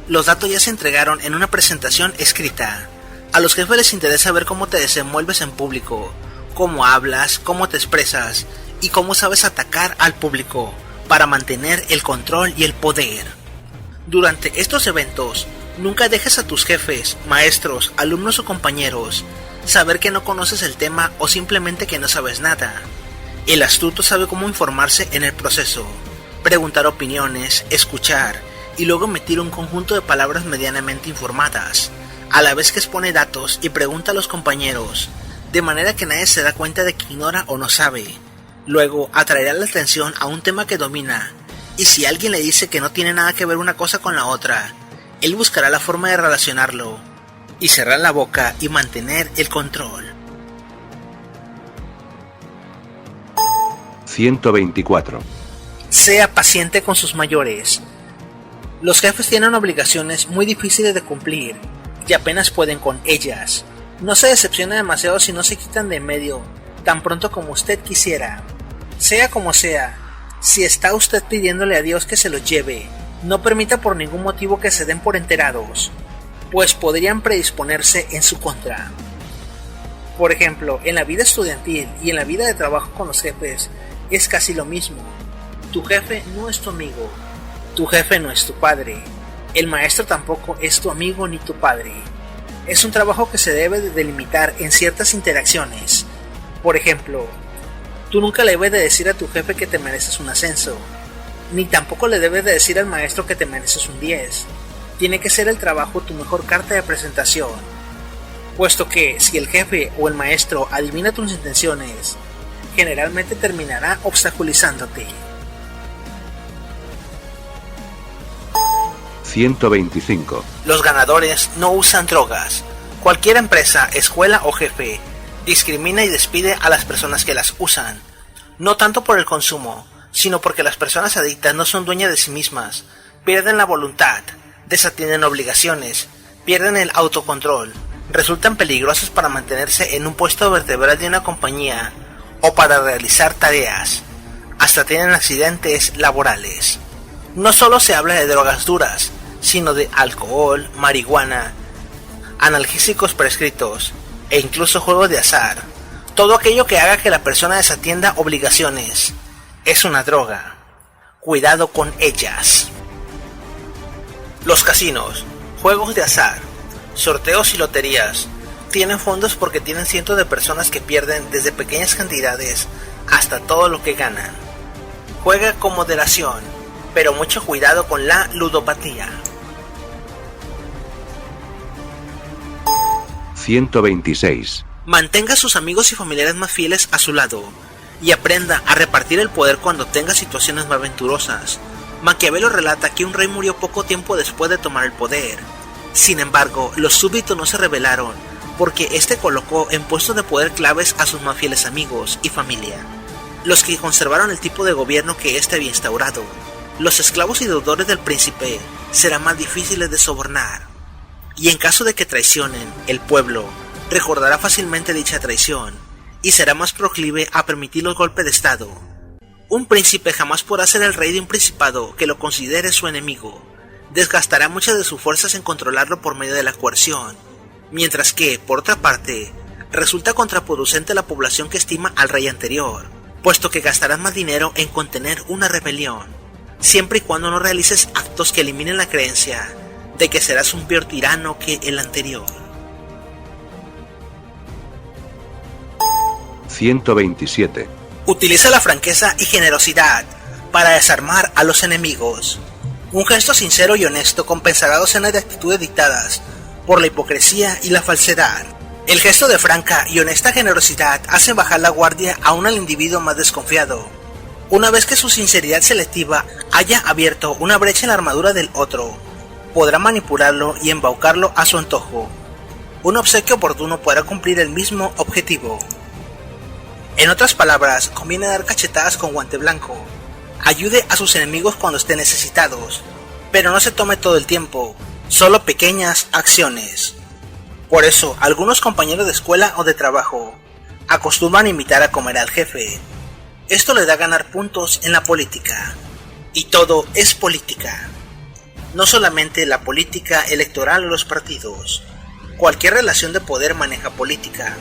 S3: Los datos ya se entregaron en una presentación escrita. A los jefes les interesa ver cómo te desenvuelves en público, cómo hablas, cómo te expresas y cómo sabes atacar al público para mantener el control y el poder. Durante estos eventos, nunca dejes a tus jefes, maestros, alumnos o compañeros saber que no conoces el tema o simplemente que no sabes nada. El astuto sabe cómo informarse en el proceso, preguntar opiniones, escuchar y luego emitir un conjunto de palabras medianamente informadas, a la vez que expone datos y pregunta a los compañeros, de manera que nadie se da cuenta de que ignora o no sabe. Luego atraerá la atención a un tema que domina, y si alguien le dice que no tiene nada que ver una cosa con la otra, él buscará la forma de relacionarlo, y cerrar la boca y mantener el control.
S4: 124.
S3: Sea paciente con sus mayores. Los jefes tienen obligaciones muy difíciles de cumplir, y apenas pueden con ellas. No se decepcione demasiado si no se quitan de en medio tan pronto como usted quisiera. Sea como sea, si está usted pidiéndole a Dios que se los lleve, no permita por ningún motivo que se den por enterados, pues podrían predisponerse en su contra. Por ejemplo, en la vida estudiantil y en la vida de trabajo con los jefes es casi lo mismo. Tu jefe no es tu amigo, tu jefe no es tu padre, el maestro tampoco es tu amigo ni tu padre. Es un trabajo que se debe de delimitar en ciertas interacciones. Por ejemplo, tú nunca le debes de decir a tu jefe que te mereces un ascenso, ni tampoco le debes de decir al maestro que te mereces un 10. Tiene que ser el trabajo tu mejor carta de presentación, puesto que si el jefe o el maestro adivina tus intenciones, generalmente terminará obstaculizándote.
S4: 125.
S3: Los ganadores no usan drogas. Cualquier empresa, escuela o jefe discrimina y despide a las personas que las usan, no tanto por el consumo, sino porque las personas adictas no son dueñas de sí mismas, pierden la voluntad, desatienden obligaciones, pierden el autocontrol, resultan peligrosas para mantenerse en un puesto vertebral de una compañía o para realizar tareas, hasta tienen accidentes laborales. No solo se habla de drogas duras, sino de alcohol, marihuana, analgésicos prescritos e incluso juegos de azar. Todo aquello que haga que la persona desatienda obligaciones es una droga. Cuidado con ellas. Los casinos, juegos de azar, sorteos y loterías tienen fondos porque tienen cientos de personas que pierden desde pequeñas cantidades hasta todo lo que ganan. Juega con moderación, pero mucho cuidado con la ludopatía.
S4: 126.
S3: Mantenga a sus amigos y familiares más fieles a su lado y aprenda a repartir el poder cuando tenga situaciones más aventurosas. Maquiavelo relata que un rey murió poco tiempo después de tomar el poder. Sin embargo, los súbditos no se rebelaron porque éste colocó en puestos de poder claves a sus más fieles amigos y familia, los que conservaron el tipo de gobierno que éste había instaurado. Los esclavos y deudores del príncipe serán más difíciles de sobornar, y en caso de que traicionen, el pueblo recordará fácilmente dicha traición y será más proclive a permitir los golpes de estado. Un príncipe jamás podrá ser el rey de un principado que lo considere su enemigo. Desgastará muchas de sus fuerzas en controlarlo por medio de la coerción, mientras que, por otra parte, resulta contraproducente la población que estima al rey anterior, puesto que gastarás más dinero en contener una rebelión, siempre y cuando no realices actos que eliminen la creencia de que serás un peor tirano que el anterior.
S4: 127.
S3: Utiliza la franqueza y generosidad para desarmar a los enemigos. Un gesto sincero y honesto compensará docenas de actitudes dictadas por la hipocresía y la falsedad. El gesto de franca y honesta generosidad hace bajar la guardia aún al individuo más desconfiado. Una vez que su sinceridad selectiva haya abierto una brecha en la armadura del otro, podrá manipularlo y embaucarlo a su antojo. Un obsequio oportuno podrá cumplir el mismo objetivo. En otras palabras, conviene dar cachetadas con guante blanco. Ayude a sus enemigos cuando estén necesitados, pero no se tome todo el tiempo, solo pequeñas acciones. Por eso, algunos compañeros de escuela o de trabajo acostumbran invitar a comer al jefe. Esto le da a ganar puntos en la política. Y todo es política. no solamente la política electoral o los partidos. Cualquier relación de poder maneja política.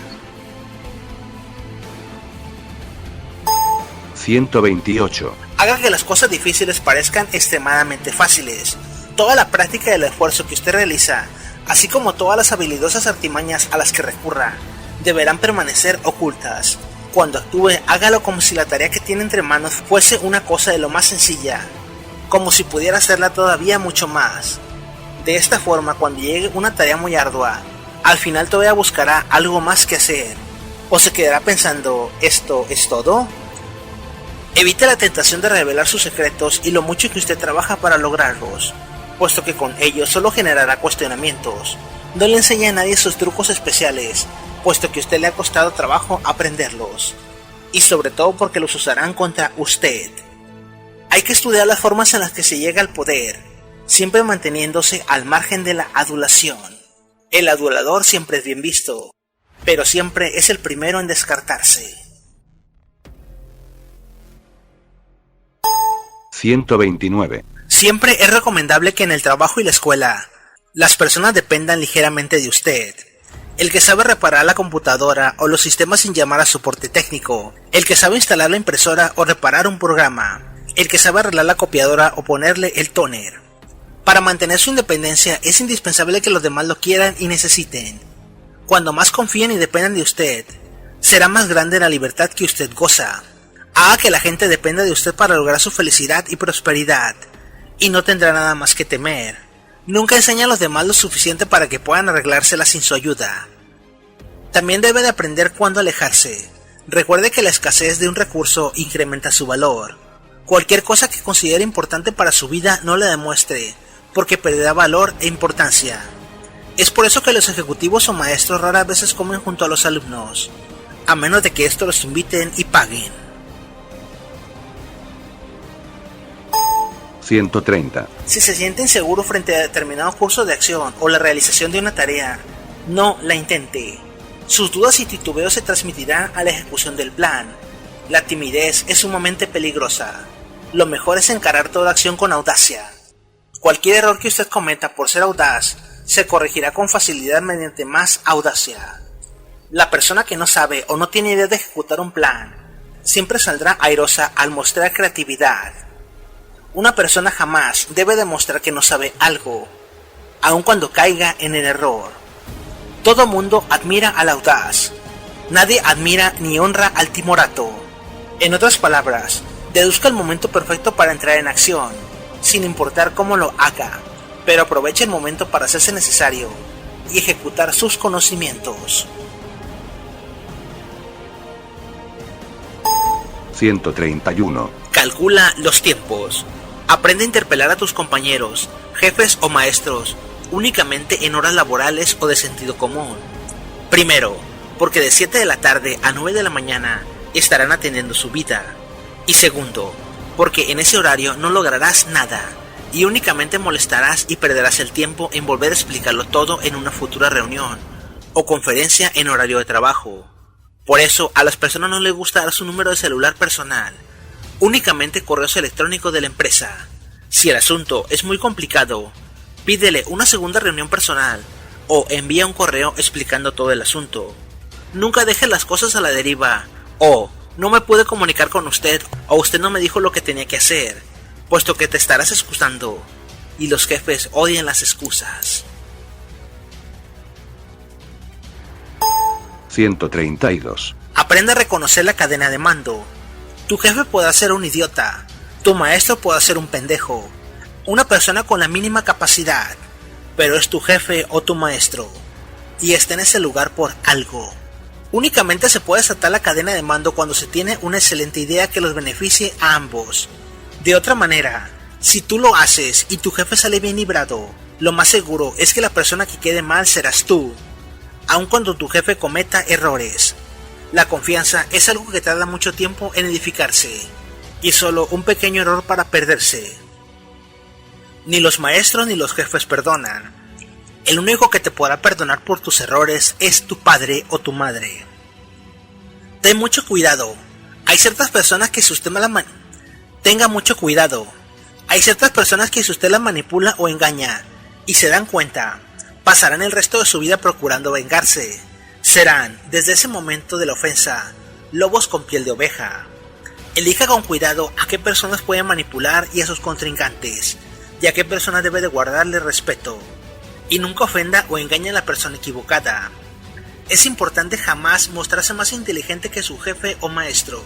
S4: 128.
S3: Haga que las cosas difíciles parezcan extremadamente fáciles. Toda la práctica del esfuerzo que usted realiza, así como todas las habilidosas artimañas a las que recurra, deberán permanecer ocultas. Cuando actúe, hágalo como si la tarea que tiene entre manos fuese una cosa de lo más sencilla, como si pudiera hacerla todavía mucho más. De esta forma, cuando llegue una tarea muy ardua, al final todavía buscará algo más que hacer, o se quedará pensando, ¿esto es todo? Evite la tentación de revelar sus secretos y lo mucho que usted trabaja para lograrlos, puesto que con ello solo generará cuestionamientos. No le enseñe a nadie sus trucos especiales, puesto que a usted le ha costado trabajo aprenderlos, y sobre todo porque los usarán contra usted. Hay que estudiar las formas en las que se llega al poder, siempre manteniéndose al margen de la adulación. El adulador siempre es bien visto, pero siempre es el primero en descartarse.
S4: 129.
S3: Siempre es recomendable que en el trabajo y la escuela, las personas dependan ligeramente de usted. El que sabe reparar la computadora o los sistemas sin llamar a soporte técnico, el que sabe instalar la impresora o reparar un programa, el que sabe arreglar la copiadora o ponerle el tóner. Para mantener su independencia es indispensable que los demás lo quieran y necesiten. Cuando más confíen y dependan de usted, será más grande la libertad que usted goza. Haga que la gente dependa de usted para lograr su felicidad y prosperidad, y no tendrá nada más que temer. Nunca enseñe a los demás lo suficiente para que puedan arreglársela sin su ayuda. También debe de aprender cuándo alejarse. Recuerde que la escasez de un recurso incrementa su valor. Cualquier cosa que considere importante para su vida no la demuestre, porque perderá valor e importancia. Es por eso que los ejecutivos o maestros raras veces comen junto a los alumnos, a menos de que estos los inviten y paguen.
S4: 130.
S3: Si se siente inseguro frente a determinado curso de acción o la realización de una tarea, no la intente. Sus dudas y titubeos se transmitirán a la ejecución del plan. La timidez es sumamente peligrosa. Lo mejor es encarar toda acción con audacia. Cualquier error que usted cometa por ser audaz se corregirá con facilidad mediante más audacia. La persona que no sabe o no tiene idea de ejecutar un plan siempre saldrá airosa al mostrar creatividad. Una persona jamás debe demostrar que no sabe algo, aun cuando caiga en el error. Todo mundo admira al audaz. Nadie admira ni honra al timorato. En otras palabras, deduzca el momento perfecto para entrar en acción, sin importar cómo lo haga, pero aproveche el momento para hacerse necesario y ejecutar sus conocimientos.
S4: 131.
S3: Calcula los tiempos. Aprende a interpelar a tus compañeros, jefes o maestros únicamente en horas laborales o de sentido común. Primero, porque de 7 de la tarde a 9 de la mañana estarán atendiendo su vida. Y segundo, porque en ese horario no lograrás nada y únicamente molestarás y perderás el tiempo en volver a explicarlo todo en una futura reunión o conferencia en horario de trabajo. Por eso a las personas no les gusta dar su número de celular personal, únicamente correos electrónicos de la empresa. Si el asunto es muy complicado, pídele una segunda reunión personal o envía un correo explicando todo el asunto. Nunca deje las cosas a la deriva o no me pude comunicar con usted o usted no me dijo lo que tenía que hacer, puesto que te estarás excusando y los jefes odian las excusas.
S4: 132.
S3: Aprende a reconocer la cadena de mando. Tu jefe podrá ser un idiota, tu maestro podrá ser un pendejo, una persona con la mínima capacidad, pero es tu jefe o tu maestro, y está en ese lugar por algo. Únicamente se puede desatar la cadena de mando cuando se tiene una excelente idea que los beneficie a ambos. De otra manera, si tú lo haces y tu jefe sale bien librado, lo más seguro es que la persona que quede mal serás tú, aun cuando tu jefe cometa errores. La confianza es algo que tarda mucho tiempo en edificarse, y solo un pequeño error para perderse. Ni los maestros ni los jefes perdonan. El único que te podrá perdonar por tus errores es tu padre o tu madre. Ten mucho cuidado. Hay ciertas personas que si usted tenga mucho cuidado. Hay ciertas personas que si usted las manipula o engaña y se dan cuenta, pasarán el resto de su vida procurando vengarse. Serán, desde ese momento de la ofensa, lobos con piel de oveja. Elija con cuidado a qué personas puede manipular y a sus contrincantes, y a qué personas debe de guardarle respeto. Y nunca ofenda o engañe a la persona equivocada. Es importante jamás mostrarse más inteligente que su jefe o maestro.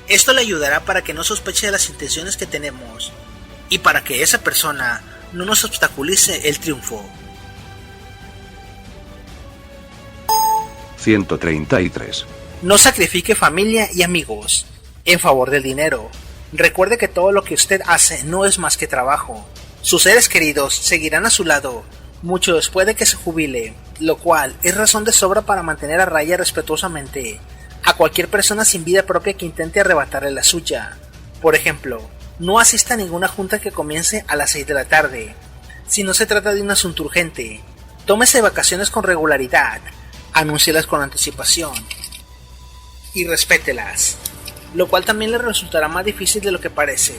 S3: Esto le ayudará para que no sospeche de las intenciones que tenemos, y para que esa persona no nos obstaculice el triunfo.
S4: 133.
S3: No sacrifique familia y amigos en favor del dinero. Recuerde que todo lo que usted hace no es más que trabajo. Sus seres queridos seguirán a su lado mucho después de que se jubile, lo cual es razón de sobra para mantener a raya respetuosamente a cualquier persona sin vida propia que intente arrebatarle la suya. Por ejemplo, no asista a ninguna junta que comience a las 6 de la tarde. Si no se trata de un asunto urgente, tómese vacaciones con regularidad, anúncielas con anticipación y respételas, lo cual también le resultará más difícil de lo que parece.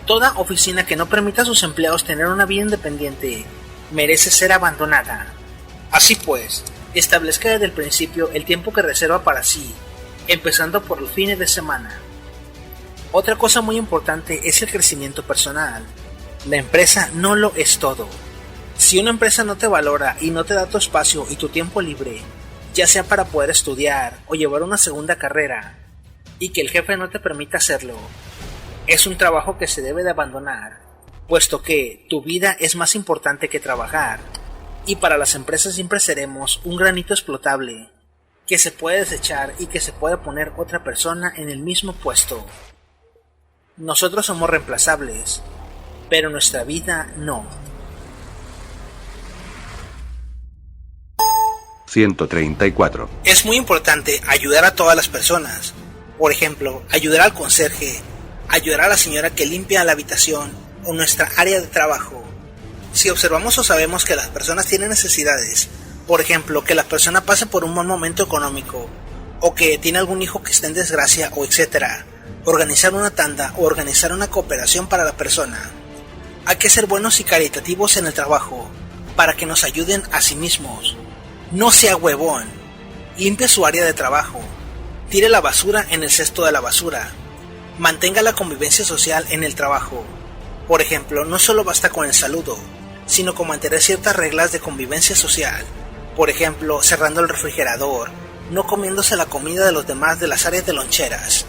S3: Toda oficina que no permita a sus empleados tener una vida independiente merece ser abandonada. Así pues, establezca desde el principio el tiempo que reserva para sí, empezando por los fines de semana. Otra cosa muy importante es el crecimiento personal. La empresa no lo es todo. Si una empresa no te valora y no te da tu espacio y tu tiempo libre, ya sea para poder estudiar o llevar una segunda carrera, y que el jefe no te permita hacerlo, es un trabajo que se debe de abandonar, puesto que tu vida es más importante que trabajar, y para las empresas siempre seremos un granito explotable, que se puede desechar y que se puede poner otra persona en el mismo puesto. Nosotros somos reemplazables, pero nuestra vida no.
S4: 134.
S3: Es muy importante ayudar a todas las personas. Por ejemplo, ayudar al conserje, ayudar a la señora que limpia la habitación o nuestra área de trabajo. Si observamos o sabemos que las personas tienen necesidades, por ejemplo, que la persona pase por un mal momento económico, o que tiene algún hijo que esté en desgracia, o etcétera, organizar una tanda o organizar una cooperación para la persona. Hay que ser buenos y caritativos en el trabajo, para que nos ayuden a sí mismos. No sea huevón. Limpie su área de trabajo. Tire la basura en el cesto de la basura. Mantenga la convivencia social en el trabajo. Por ejemplo, no solo basta con el saludo, sino con mantener ciertas reglas de convivencia social. Por ejemplo, cerrando el refrigerador, no comiéndose la comida de los demás de las áreas de loncheras.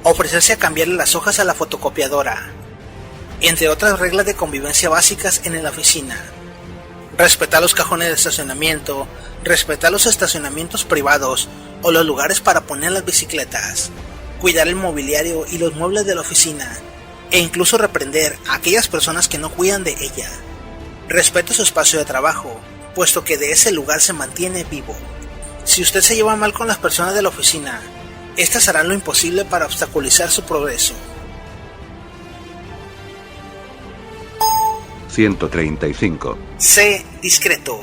S3: Ofrecerse a cambiarle las hojas a la fotocopiadora. Entre otras reglas de convivencia básicas en la oficina. Respetar los cajones de estacionamiento, respetar los estacionamientos privados o los lugares para poner las bicicletas, cuidar el mobiliario y los muebles de la oficina, e incluso reprender a aquellas personas que no cuidan de ella. Respete su espacio de trabajo, puesto que de ese lugar se mantiene vivo. Si usted se lleva mal con las personas de la oficina, estas harán lo imposible para obstaculizar su progreso.
S4: 135.
S3: Sé discreto.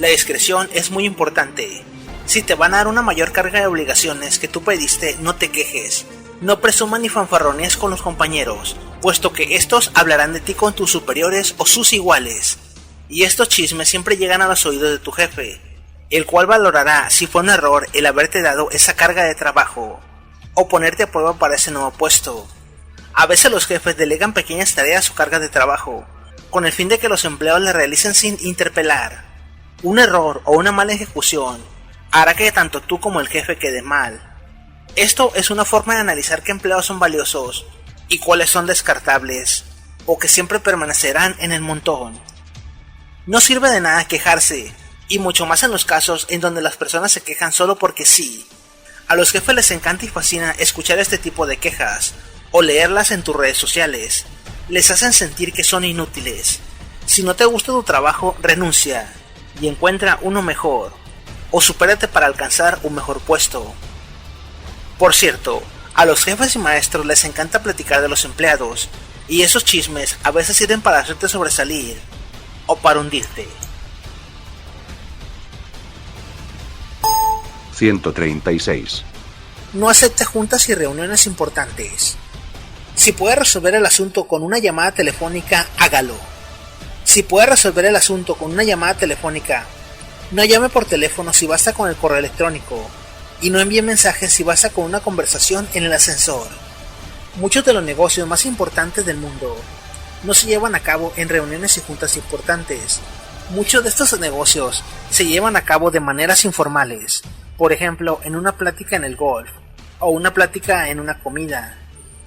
S3: La discreción es muy importante. Si te van a dar una mayor carga de obligaciones que tú pediste, no te quejes. No presumas ni fanfarronees con los compañeros, puesto que estos hablarán de ti con tus superiores o sus iguales. Y estos chismes siempre llegan a los oídos de tu jefe, el cual valorará si fue un error el haberte dado esa carga de trabajo, o ponerte a prueba para ese nuevo puesto. A veces los jefes delegan pequeñas tareas o cargas de trabajo, con el fin de que los empleados le realicen sin interpelar. Un error o una mala ejecución hará que tanto tú como el jefe quede mal. Esto es una forma de analizar qué empleados son valiosos y cuáles son descartables, o que siempre permanecerán en el montón. No sirve de nada quejarse, y mucho más en los casos en donde las personas se quejan solo porque sí. A los jefes les encanta y fascina escuchar este tipo de quejas, o leerlas en tus redes sociales. Les hacen sentir que son inútiles. Si no te gusta tu trabajo, renuncia y encuentra uno mejor, o supérate para alcanzar un mejor puesto. Por cierto, a los jefes y maestros les encanta platicar de los empleados, y esos chismes a veces sirven para hacerte sobresalir o para hundirte.
S4: 136.
S3: No acepte juntas y reuniones importantes. Si puede resolver el asunto con una llamada telefónica, hágalo. Si puede resolver el asunto con una llamada telefónica, no llame por teléfono si basta con el correo electrónico, y no envíe mensajes si basta con una conversación en el ascensor. Muchos de los negocios más importantes del mundo no se llevan a cabo en reuniones y juntas importantes. Muchos de estos negocios se llevan a cabo de maneras informales, por ejemplo, en una plática en el golf, o una plática en una comida,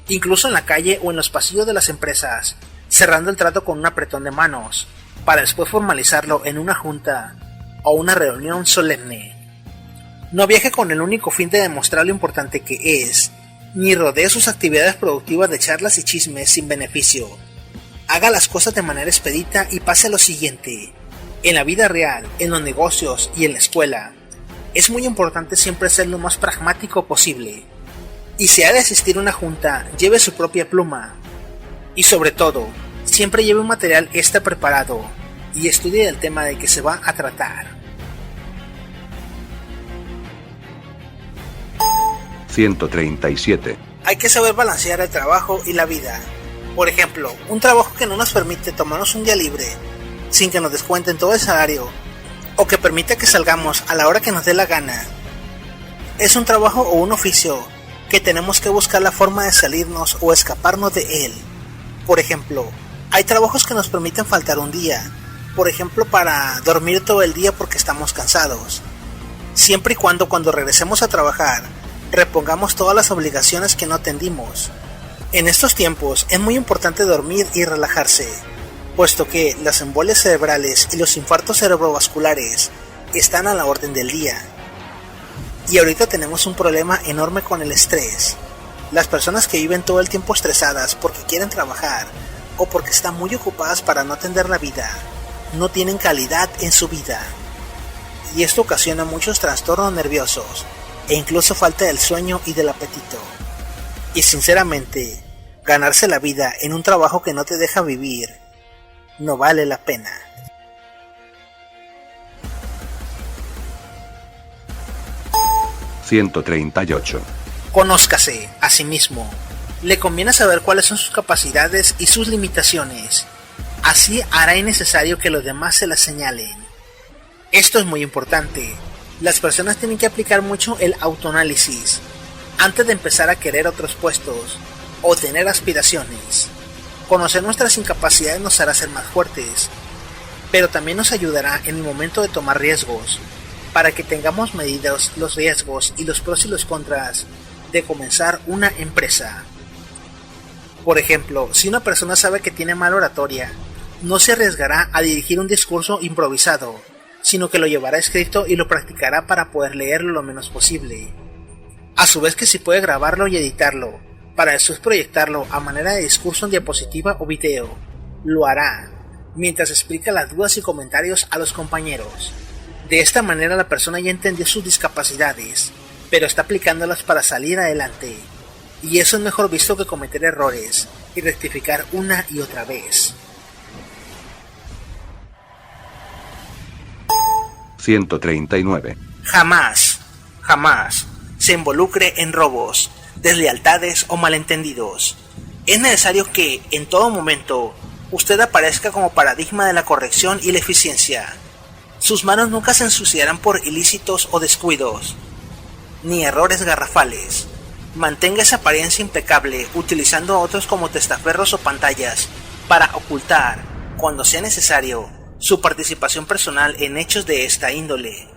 S3: incluso en la calle o en los pasillos de las empresas, cerrando el trato con un apretón de manos, para después formalizarlo en una junta o una reunión solemne. No viaje con el único fin de demostrar lo importante que es, ni rodee sus actividades productivas de charlas y chismes sin beneficio. Haga las cosas de manera expedita y pase a lo siguiente. En la vida real, en los negocios y en la escuela, es muy importante siempre ser lo más pragmático posible. Y si ha de asistir a una junta, lleve su propia pluma. Y sobre todo, siempre lleve un material extra preparado y estudie el tema de que se va a tratar.
S4: 137.
S3: Hay que saber balancear el trabajo y la vida. Por ejemplo, un trabajo que no nos permite tomarnos un día libre sin que nos descuenten todo el salario, o que permite que salgamos a la hora que nos dé la gana, es un trabajo o un oficio que tenemos que buscar la forma de salirnos o escaparnos de él. Por ejemplo, hay trabajos que nos permiten faltar un día, por ejemplo para dormir todo el día porque estamos cansados, siempre y cuando regresemos a trabajar repongamos todas las obligaciones que no atendimos. En estos tiempos es muy importante dormir y relajarse, puesto que las embolias cerebrales y los infartos cerebrovasculares están a la orden del día. Y ahorita tenemos un problema enorme con el estrés. Las personas que viven todo el tiempo estresadas porque quieren trabajar o porque están muy ocupadas para no atender la vida, no tienen calidad en su vida. Y esto ocasiona muchos trastornos nerviosos e incluso falta del sueño y del apetito. Y sinceramente, ganarse la vida en un trabajo que no te deja vivir no vale la pena.
S4: (138)
S3: Conózcase a sí mismo. Le conviene saber cuáles son sus capacidades y sus limitaciones. Así hará innecesario que los demás se las señalen. Esto es muy importante. Las personas tienen que aplicar mucho el autoanálisis antes de empezar a querer otros puestos o tener aspiraciones. Conocer nuestras incapacidades nos hará ser más fuertes, pero también nos ayudará en el momento de tomar riesgos, para que tengamos medidos los riesgos y los pros y los contras de comenzar una empresa. Por ejemplo, si una persona sabe que tiene mala oratoria, no se arriesgará a dirigir un discurso improvisado, sino que lo llevará escrito y lo practicará para poder leerlo lo menos posible. A su vez que si puede grabarlo y editarlo, para después proyectarlo a manera de discurso en diapositiva o video, lo hará, mientras explica las dudas y comentarios a los compañeros. De esta manera la persona ya entendió sus discapacidades, pero está aplicándolas para salir adelante, y eso es mejor visto que cometer errores y rectificar una y otra vez.
S4: 139.
S3: Jamás se involucre en robos, deslealtades o malentendidos. Es necesario que, en todo momento, usted aparezca como paradigma de la corrección y la eficiencia. Sus manos nunca se ensuciarán por ilícitos o descuidos, ni errores garrafales. Mantenga esa apariencia impecable utilizando a otros como testaferros o pantallas para ocultar, cuando sea necesario, su participación personal en hechos de esta índole.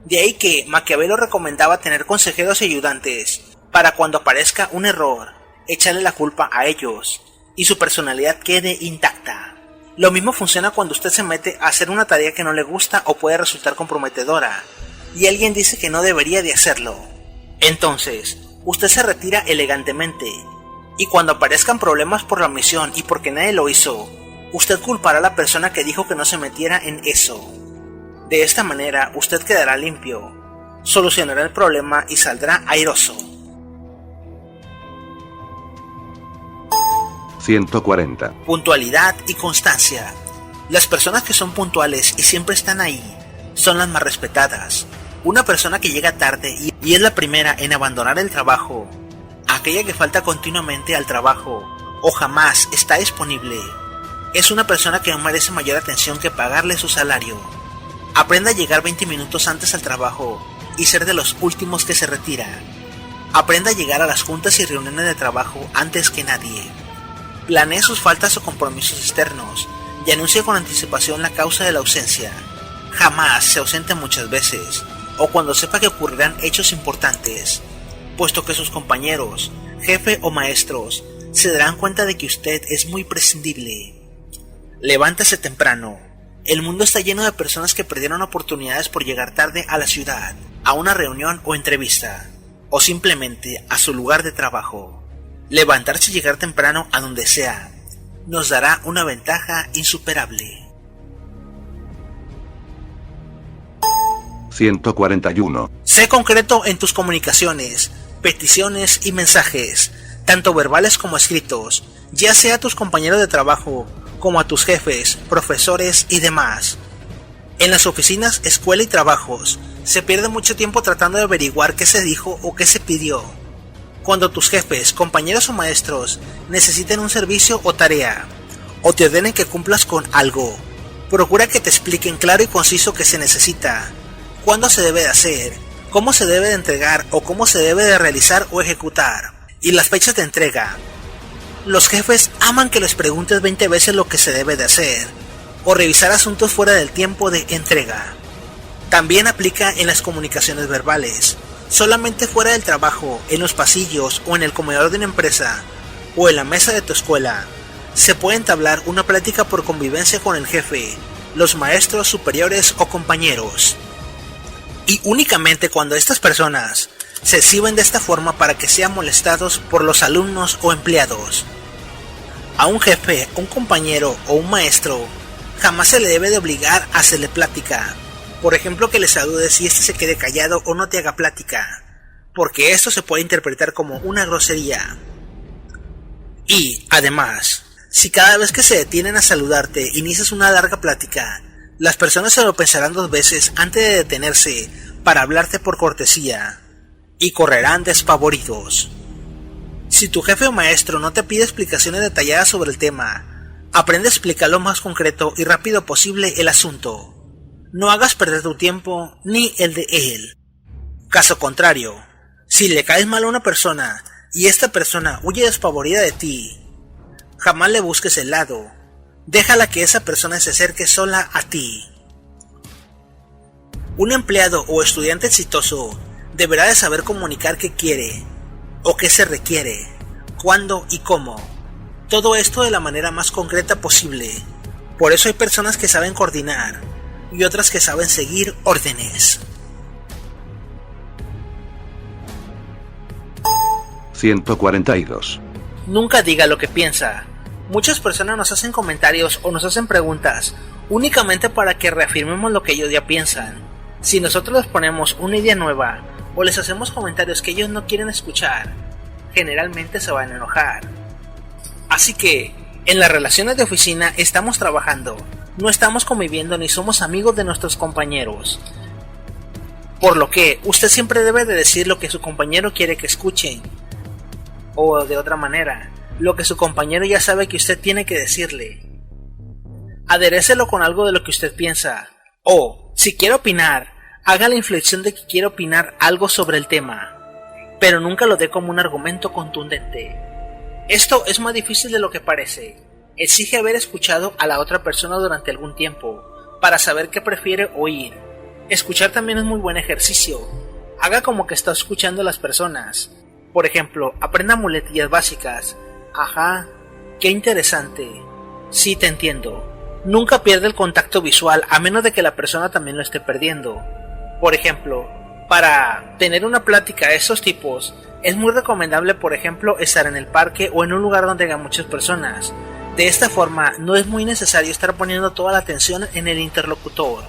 S3: De ahí que Maquiavelo recomendaba tener consejeros y ayudantes para cuando aparezca un error, echarle la culpa a ellos y su personalidad quede intacta. Lo mismo funciona cuando usted se mete a hacer una tarea que no le gusta o puede resultar comprometedora y alguien dice que no debería de hacerlo. Entonces, usted se retira elegantemente y cuando aparezcan problemas por la omisión y porque nadie lo hizo, usted culpará a la persona que dijo que no se metiera en eso. De esta manera, usted quedará limpio, solucionará el problema y saldrá airoso.
S4: 140.
S3: Puntualidad y constancia. Las personas que son puntuales y siempre están ahí son las más respetadas. Una persona que llega tarde y es la primera en abandonar el trabajo, ¿a aquella que falta continuamente al trabajo o jamás está disponible, es una persona que no merece mayor atención que pagarle su salario. Aprenda a llegar 20 minutos antes al trabajo y ser de los últimos que se retira. Aprenda a llegar a las juntas y reuniones de trabajo antes que nadie. Planee sus faltas o compromisos externos y anuncie con anticipación la causa de la ausencia. Jamás se ausente muchas veces o cuando sepa que ocurrirán hechos importantes, puesto que sus compañeros, jefe o maestros se darán cuenta de que usted es muy prescindible. Levántese temprano. El mundo está lleno de personas que perdieron oportunidades por llegar tarde a la ciudad, a una reunión o entrevista, o simplemente a su lugar de trabajo. Levantarse y llegar temprano a donde sea nos dará una ventaja insuperable.
S4: 141.
S3: Sé concreto en tus comunicaciones, peticiones y mensajes, tanto verbales como escritos, ya sea a tus compañeros de trabajo, como a tus jefes, profesores y demás. En las oficinas, escuela y trabajos, se pierde mucho tiempo tratando de averiguar qué se dijo o qué se pidió. Cuando tus jefes, compañeros o maestros necesiten un servicio o tarea, o te ordenen que cumplas con algo, procura que te expliquen claro y conciso qué se necesita, cuándo se debe de hacer, cómo se debe de entregar o cómo se debe de realizar o ejecutar, y las fechas de entrega. Los jefes aman que les preguntes 20 veces lo que se debe de hacer, o revisar asuntos fuera del tiempo de entrega. También aplica en las comunicaciones verbales. Solamente fuera del trabajo, en los pasillos o en el comedor de una empresa, o en la mesa de tu escuela, se puede entablar una plática por convivencia con el jefe, los maestros superiores o compañeros. Y únicamente cuando estas personas se exhiben de esta forma para que sean molestados por los alumnos o empleados. A un jefe, un compañero o un maestro jamás se le debe de obligar a hacerle plática. Por ejemplo, que le saludes y este se quede callado o no te haga plática, porque esto se puede interpretar como una grosería. Y, además, si cada vez que se detienen a saludarte inicias una larga plática, las personas se lo pensarán 2 veces antes de detenerse para hablarte por cortesía, y correrán despavoridos. Si tu jefe o maestro no te pide explicaciones detalladas sobre el tema, aprende a explicar lo más concreto y rápido posible el asunto. No hagas perder tu tiempo ni el de él. Caso contrario, si le caes mal a una persona y esta persona huye despavorida de ti, jamás le busques el lado. Déjala que esa persona se acerque sola a ti. Un empleado o estudiante exitoso deberá de saber comunicar qué quiere, o qué se requiere, cuándo y cómo. Todo esto de la manera más concreta posible. Por eso hay personas que saben coordinar, y otras que saben seguir órdenes.
S4: 142.
S3: Nunca diga lo que piensa. Muchas personas nos hacen comentarios o nos hacen preguntas únicamente para que reafirmemos lo que ellos ya piensan. Si nosotros les ponemos una idea nueva o les hacemos comentarios que ellos no quieren escuchar, generalmente se van a enojar. Así que, en las relaciones de oficina estamos trabajando, no estamos conviviendo ni somos amigos de nuestros compañeros. Por lo que, usted siempre debe de decir lo que su compañero quiere que escuchen. O de otra manera, lo que su compañero ya sabe que usted tiene que decirle. Aderécelo con algo de lo que usted piensa. O, si quiere opinar, haga la inflexión de que quiere opinar algo sobre el tema, pero nunca lo dé como un argumento contundente. Esto es más difícil de lo que parece. Exige haber escuchado a la otra persona durante algún tiempo, para saber qué prefiere oír. Escuchar también es muy buen ejercicio. Haga como que está escuchando a las personas. Por ejemplo, aprenda muletillas básicas. Ajá, qué interesante. Sí, te entiendo. Nunca pierda el contacto visual a menos de que la persona también lo esté perdiendo. Por ejemplo, para tener una plática de esos tipos, es muy recomendable, por ejemplo, estar en el parque o en un lugar donde haya muchas personas. De esta forma, no es muy necesario estar poniendo toda la atención en el interlocutor,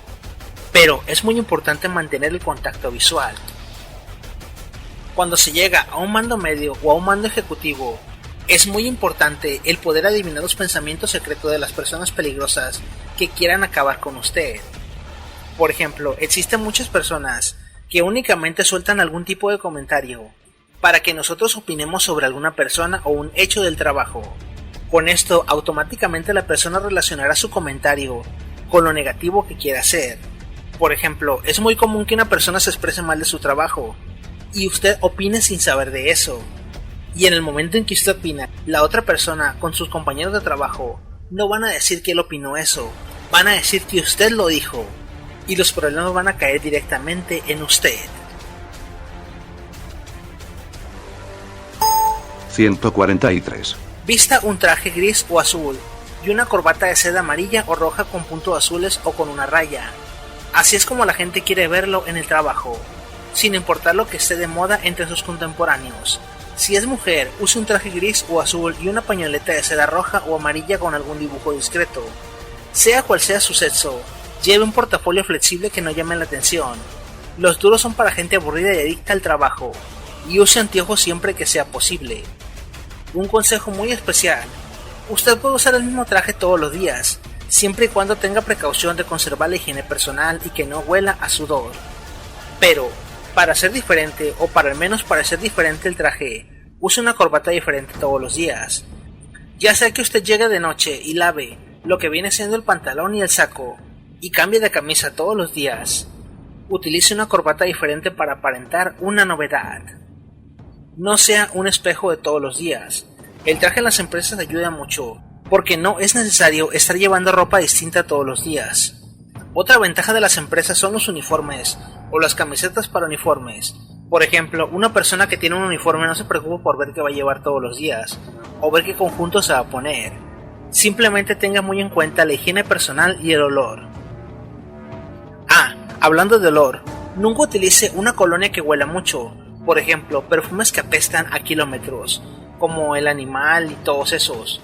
S3: pero es muy importante mantener el contacto visual. Cuando se llega a un mando medio o a un mando ejecutivo, es muy importante el poder adivinar los pensamientos secretos de las personas peligrosas que quieran acabar con usted. Por ejemplo, existen muchas personas que únicamente sueltan algún tipo de comentario para que nosotros opinemos sobre alguna persona o un hecho del trabajo. Con esto, automáticamente la persona relacionará su comentario con lo negativo que quiere hacer. Por ejemplo, es muy común que una persona se exprese mal de su trabajo, y usted opine sin saber de eso. Y en el momento en que usted opina, la otra persona con sus compañeros de trabajo no van a decir que él opinó eso, van a decir que usted lo dijo, y los problemas van a caer directamente en usted.
S4: 143.
S3: Vista un traje gris o azul y una corbata de seda amarilla o roja con puntos azules o con una raya. Así es como la gente quiere verlo en el trabajo, sin importar lo que esté de moda entre sus contemporáneos. Si es mujer, use un traje gris o azul y una pañoleta de seda roja o amarilla con algún dibujo discreto. Sea cual sea su sexo, lleve un portafolio flexible que no llame la atención. Los duros son para gente aburrida y adicta al trabajo, y use anteojos siempre que sea posible. Un consejo muy especial: usted puede usar el mismo traje todos los días, siempre y cuando tenga precaución de conservar la higiene personal y que no huela a sudor. Pero, para ser diferente, o para al menos parecer diferente el traje, use una corbata diferente todos los días. Ya sea que usted llegue de noche y lave lo que viene siendo el pantalón y el saco, y cambie de camisa todos los días, utilice una corbata diferente para aparentar una novedad. No sea un espejo de todos los días. El traje en las empresas ayuda mucho, porque no es necesario estar llevando ropa distinta todos los días. Otra ventaja de las empresas son los uniformes, o las camisetas para uniformes. Por ejemplo, una persona que tiene un uniforme no se preocupa por ver qué va a llevar todos los días, o ver qué conjunto se va a poner. Simplemente tenga muy en cuenta la higiene personal y el olor. Hablando de olor, nunca utilice una colonia que huela mucho. Por ejemplo, perfumes que apestan a kilómetros, como el animal y todos esos.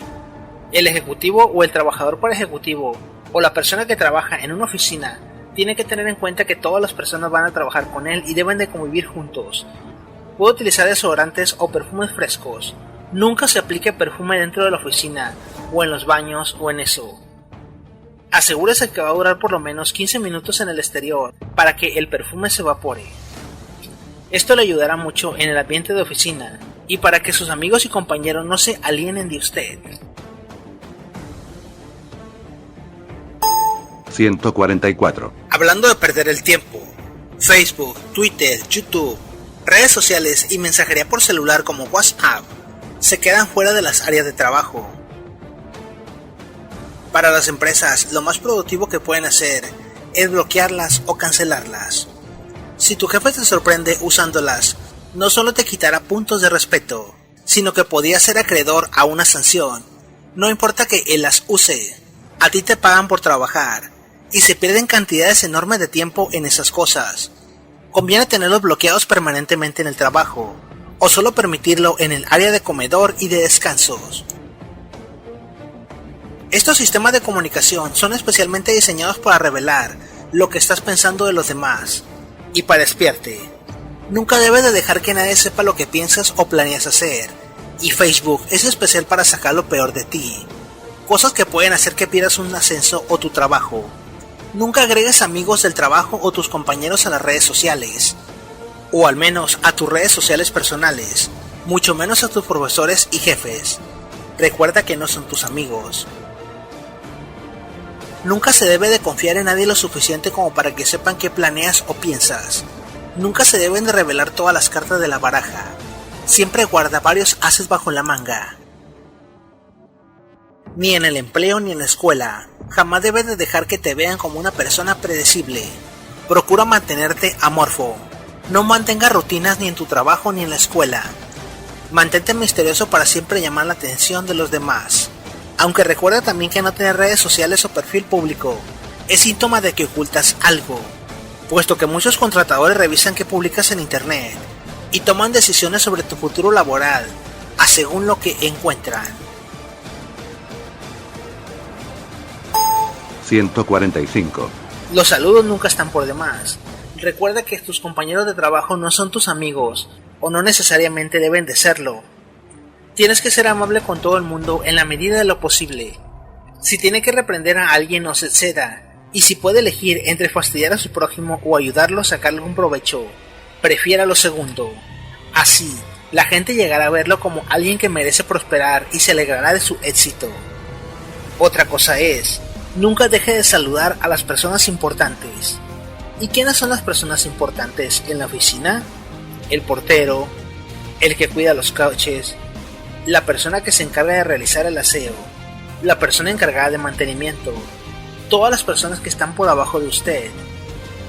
S3: El ejecutivo o el trabajador para ejecutivo, o la persona que trabaja en una oficina, tiene que tener en cuenta que todas las personas van a trabajar con él y deben de convivir juntos. Puede utilizar desodorantes o perfumes frescos. Nunca se aplique perfume dentro de la oficina, o en los baños, o en eso. Asegúrese que va a durar por lo menos 15 minutos en el exterior, para que el perfume se evapore. Esto le ayudará mucho en el ambiente de oficina, y para que sus amigos y compañeros no se alienen de usted.
S4: 144.
S3: Hablando de perder el tiempo, Facebook, Twitter, YouTube, redes sociales y mensajería por celular como WhatsApp se quedan fuera de las áreas de trabajo. Para las empresas, lo más productivo que pueden hacer es bloquearlas o cancelarlas. Si tu jefe te sorprende usándolas, no solo te quitará puntos de respeto, sino que podría ser acreedor a una sanción. No importa que él las use, a ti te pagan por trabajar, y se pierden cantidades enormes de tiempo en esas cosas. Conviene tenerlos bloqueados permanentemente en el trabajo, o solo permitirlo en el área de comedor y de descansos. Estos sistemas de comunicación son especialmente diseñados para revelar lo que estás pensando de los demás, y para espiarte. Nunca debes de dejar que nadie sepa lo que piensas o planeas hacer, y Facebook es especial para sacar lo peor de ti, cosas que pueden hacer que pierdas un ascenso o tu trabajo. Nunca agregues amigos del trabajo o tus compañeros a las redes sociales, o al menos a tus redes sociales personales, mucho menos a tus profesores y jefes. Recuerda que no son tus amigos. Nunca se debe de confiar en nadie lo suficiente como para que sepan qué planeas o piensas. Nunca se deben de revelar todas las cartas de la baraja. Siempre guarda varios ases bajo la manga. Ni en el empleo ni en la escuela, jamás debes de dejar que te vean como una persona predecible. Procura mantenerte amorfo. No mantengas rutinas ni en tu trabajo ni en la escuela. Mantente misterioso para siempre llamar la atención de los demás. Aunque recuerda también que no tener redes sociales o perfil público es síntoma de que ocultas algo, puesto que muchos contratadores revisan qué publicas en internet y toman decisiones sobre tu futuro laboral a según lo que encuentran.
S4: 145.
S3: Los saludos nunca están por demás. Recuerda que tus compañeros de trabajo no son tus amigos, o no necesariamente deben de serlo. Tienes que ser amable con todo el mundo en la medida de lo posible. Si tiene que reprender a alguien, no se exceda, y si puede elegir entre fastidiar a su prójimo o ayudarlo a sacarle un provecho, prefiera lo segundo. Así, La gente llegará a verlo como alguien que merece prosperar y se alegrará de su éxito. Otra cosa es, nunca deje de saludar a las personas importantes. ¿Y quiénes son las personas importantes en la oficina? El portero, el que cuida los coches, la persona que se encarga de realizar el aseo, la persona encargada de mantenimiento, todas las personas que están por abajo de usted,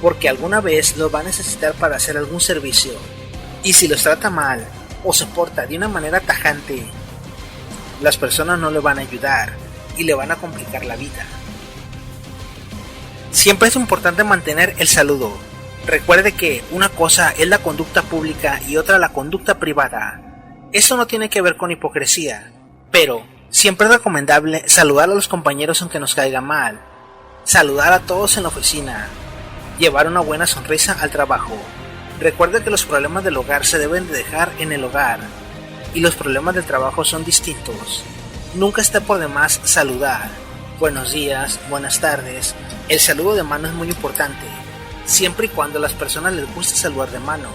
S3: porque alguna vez los va a necesitar para hacer algún servicio, y si los trata mal o se porta de una manera tajante, las personas no le van a ayudar y le van a complicar la vida. Siempre es importante mantener el saludo. Recuerde que una cosa es la conducta pública y otra la conducta privada. Eso no tiene que ver con hipocresía, pero siempre es recomendable saludar a los compañeros aunque nos caiga mal, saludar a todos en la oficina, llevar una buena sonrisa al trabajo. Recuerde que los problemas del hogar se deben de dejar en el hogar y los problemas del trabajo son distintos. Nunca está por demás saludar. Buenos días, buenas tardes. El saludo de mano es muy importante, siempre y cuando a las personas les guste saludar de mano,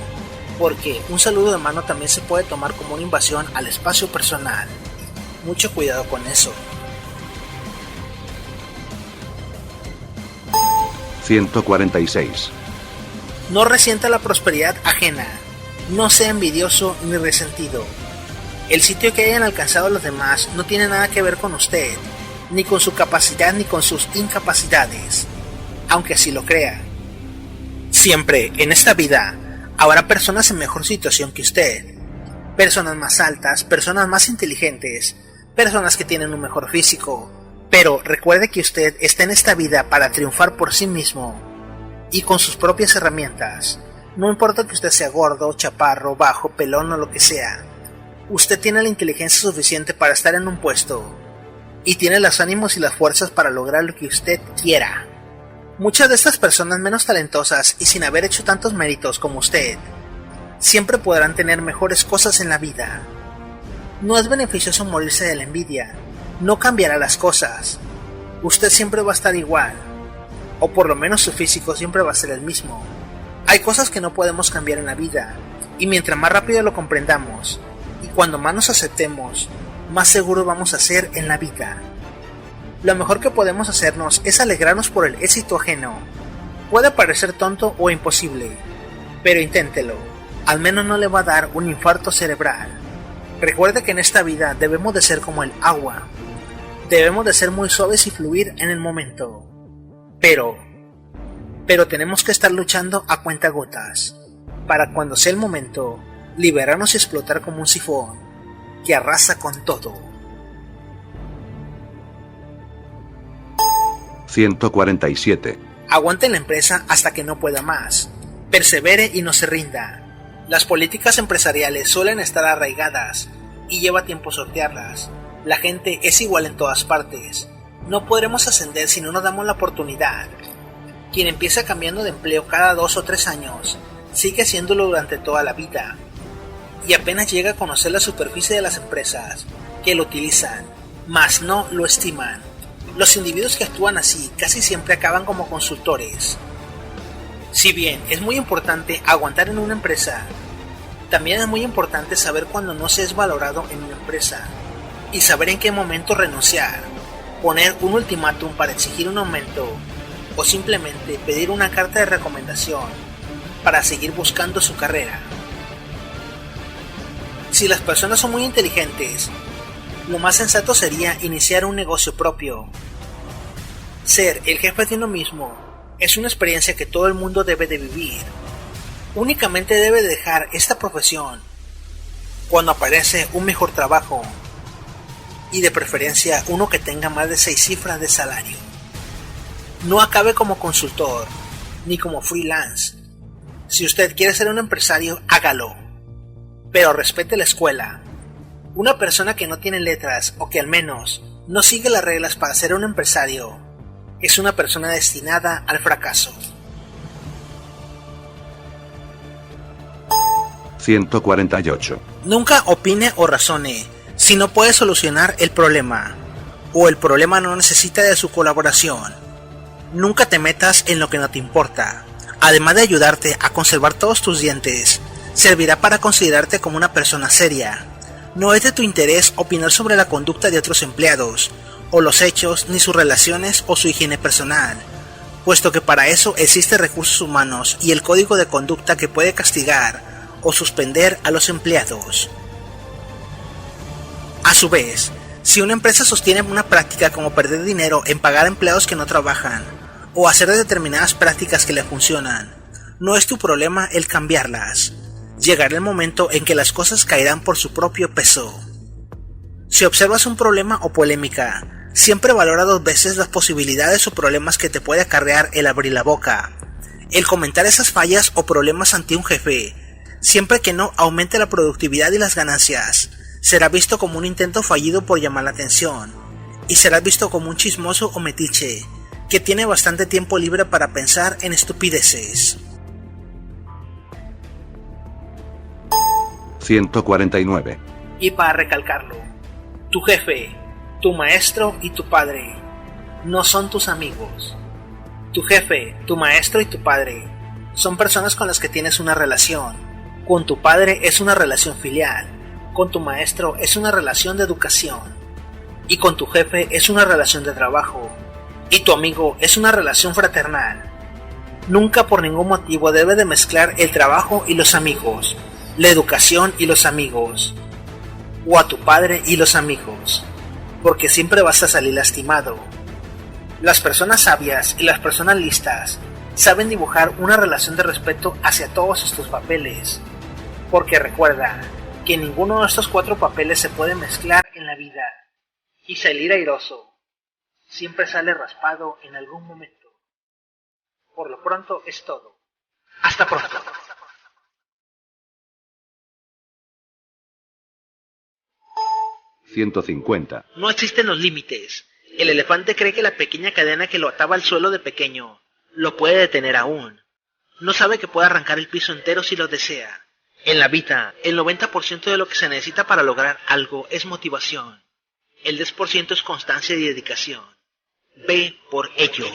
S3: porque un saludo de mano también se puede tomar como una invasión al espacio personal. Mucho cuidado con eso.
S4: 146.
S3: No resienta la prosperidad ajena. No sea envidioso ni resentido. El sitio que hayan alcanzado los demás no tiene nada que ver con usted, ni con su capacidad ni con sus incapacidades, aunque así lo crea. Siempre en esta vida habrá personas en mejor situación que usted, personas más altas, personas más inteligentes, personas que tienen un mejor físico, pero recuerde que usted está en esta vida para triunfar por sí mismo y con sus propias herramientas. No importa que usted sea gordo, chaparro, bajo, pelón o lo que sea, usted tiene la inteligencia suficiente para estar en un puesto y tiene los ánimos y las fuerzas para lograr lo que usted quiera. Muchas de estas personas menos talentosas y sin haber hecho tantos méritos como usted, siempre podrán tener mejores cosas en la vida. No es beneficioso morirse de la envidia, no cambiará las cosas. Usted siempre va a estar igual, o por lo menos su físico siempre va a ser el mismo. Hay cosas que no podemos cambiar en la vida, y mientras más rápido lo comprendamos, y cuando más nos aceptemos, más seguros vamos a ser en la vida. Lo mejor que podemos hacernos es alegrarnos por el éxito ajeno. Puede parecer tonto o imposible, pero inténtelo, al menos no le va a dar un infarto cerebral. Recuerde que en esta vida debemos de ser como el agua, debemos de ser muy suaves y fluir en el momento, pero tenemos que estar luchando a cuentagotas, para cuando sea el momento, liberarnos y explotar como un sifón que arrasa con todo.
S4: 147.
S3: Aguante en la empresa hasta que no pueda más. Persevere y no se rinda. Las políticas empresariales suelen estar arraigadas y lleva tiempo sortearlas. La gente es igual en todas partes. No podremos ascender si no nos damos la oportunidad. Quien empieza cambiando de empleo cada 2 o 3 años, sigue haciéndolo durante toda la vida. Y apenas llega a conocer la superficie de las empresas que lo utilizan, mas no lo estiman. Los individuos que actúan así casi siempre acaban como consultores. Si bien es muy importante aguantar en una empresa, también es muy importante saber cuando no se es valorado en una empresa y saber en qué momento renunciar, poner un ultimátum para exigir un aumento o simplemente pedir una carta de recomendación para seguir buscando su carrera. Si las personas son muy inteligentes, lo más sensato sería iniciar un negocio propio. Ser el jefe de uno mismo es una experiencia que todo el mundo debe de vivir. Únicamente debe dejar esta profesión cuando aparece un mejor trabajo y de preferencia uno que tenga más de 6 cifras de salario. No acabe como consultor ni como freelance. Si usted quiere ser un empresario, hágalo, pero respete la escuela. Una persona que no tiene letras o que al menos no sigue las reglas para ser un empresario es una persona destinada al fracaso.
S4: 148.
S3: Nunca opine o razone si no puede solucionar el problema o el problema no necesita de su colaboración. Nunca te metas en lo que no te importa. Además de ayudarte a conservar todos tus dientes, servirá para considerarte como una persona seria. No es de tu interés opinar sobre la conducta de otros empleados, o los hechos, ni sus relaciones o su higiene personal, puesto que para eso existen recursos humanos y el código de conducta que puede castigar o suspender a los empleados. A su vez, si una empresa sostiene una práctica como perder dinero en pagar a empleados que no trabajan, o hacer determinadas prácticas que le funcionan, no es tu problema el cambiarlas. Llegará el momento en que las cosas caerán por su propio peso. Si observas un problema o polémica, siempre valora 2 veces las posibilidades o problemas que te puede acarrear el abrir la boca. El comentar esas fallas o problemas ante un jefe, siempre que no aumente la productividad y las ganancias, será visto como un intento fallido por llamar la atención, y serás visto como un chismoso o metiche, que tiene bastante tiempo libre para pensar en estupideces.
S4: 149.
S3: Y para recalcarlo, tu jefe, tu maestro y tu padre no son tus amigos. Tu jefe, tu maestro y tu padre son personas con las que tienes una relación. Con tu padre es una relación filial, con tu maestro es una relación de educación, y con tu jefe es una relación de trabajo, y tu amigo es una relación fraternal. Nunca por ningún motivo debe de mezclar el trabajo y los amigos, la educación y los amigos, o a tu padre y los amigos, porque siempre vas a salir lastimado. Las personas sabias y las personas listas saben dibujar una relación de respeto hacia todos estos papeles, porque recuerda que ninguno de estos 4 papeles se puede mezclar en la vida, y salir airoso siempre sale raspado en algún momento. Por lo pronto es todo. Hasta pronto.
S4: 150.
S3: No existen los límites. El elefante cree que la pequeña cadena que lo ataba al suelo de pequeño lo puede detener aún. No sabe que puede arrancar el piso entero si lo desea. En la vida, el 90% de lo que se necesita para lograr algo es motivación. El 10% es constancia y dedicación. Ve por ello.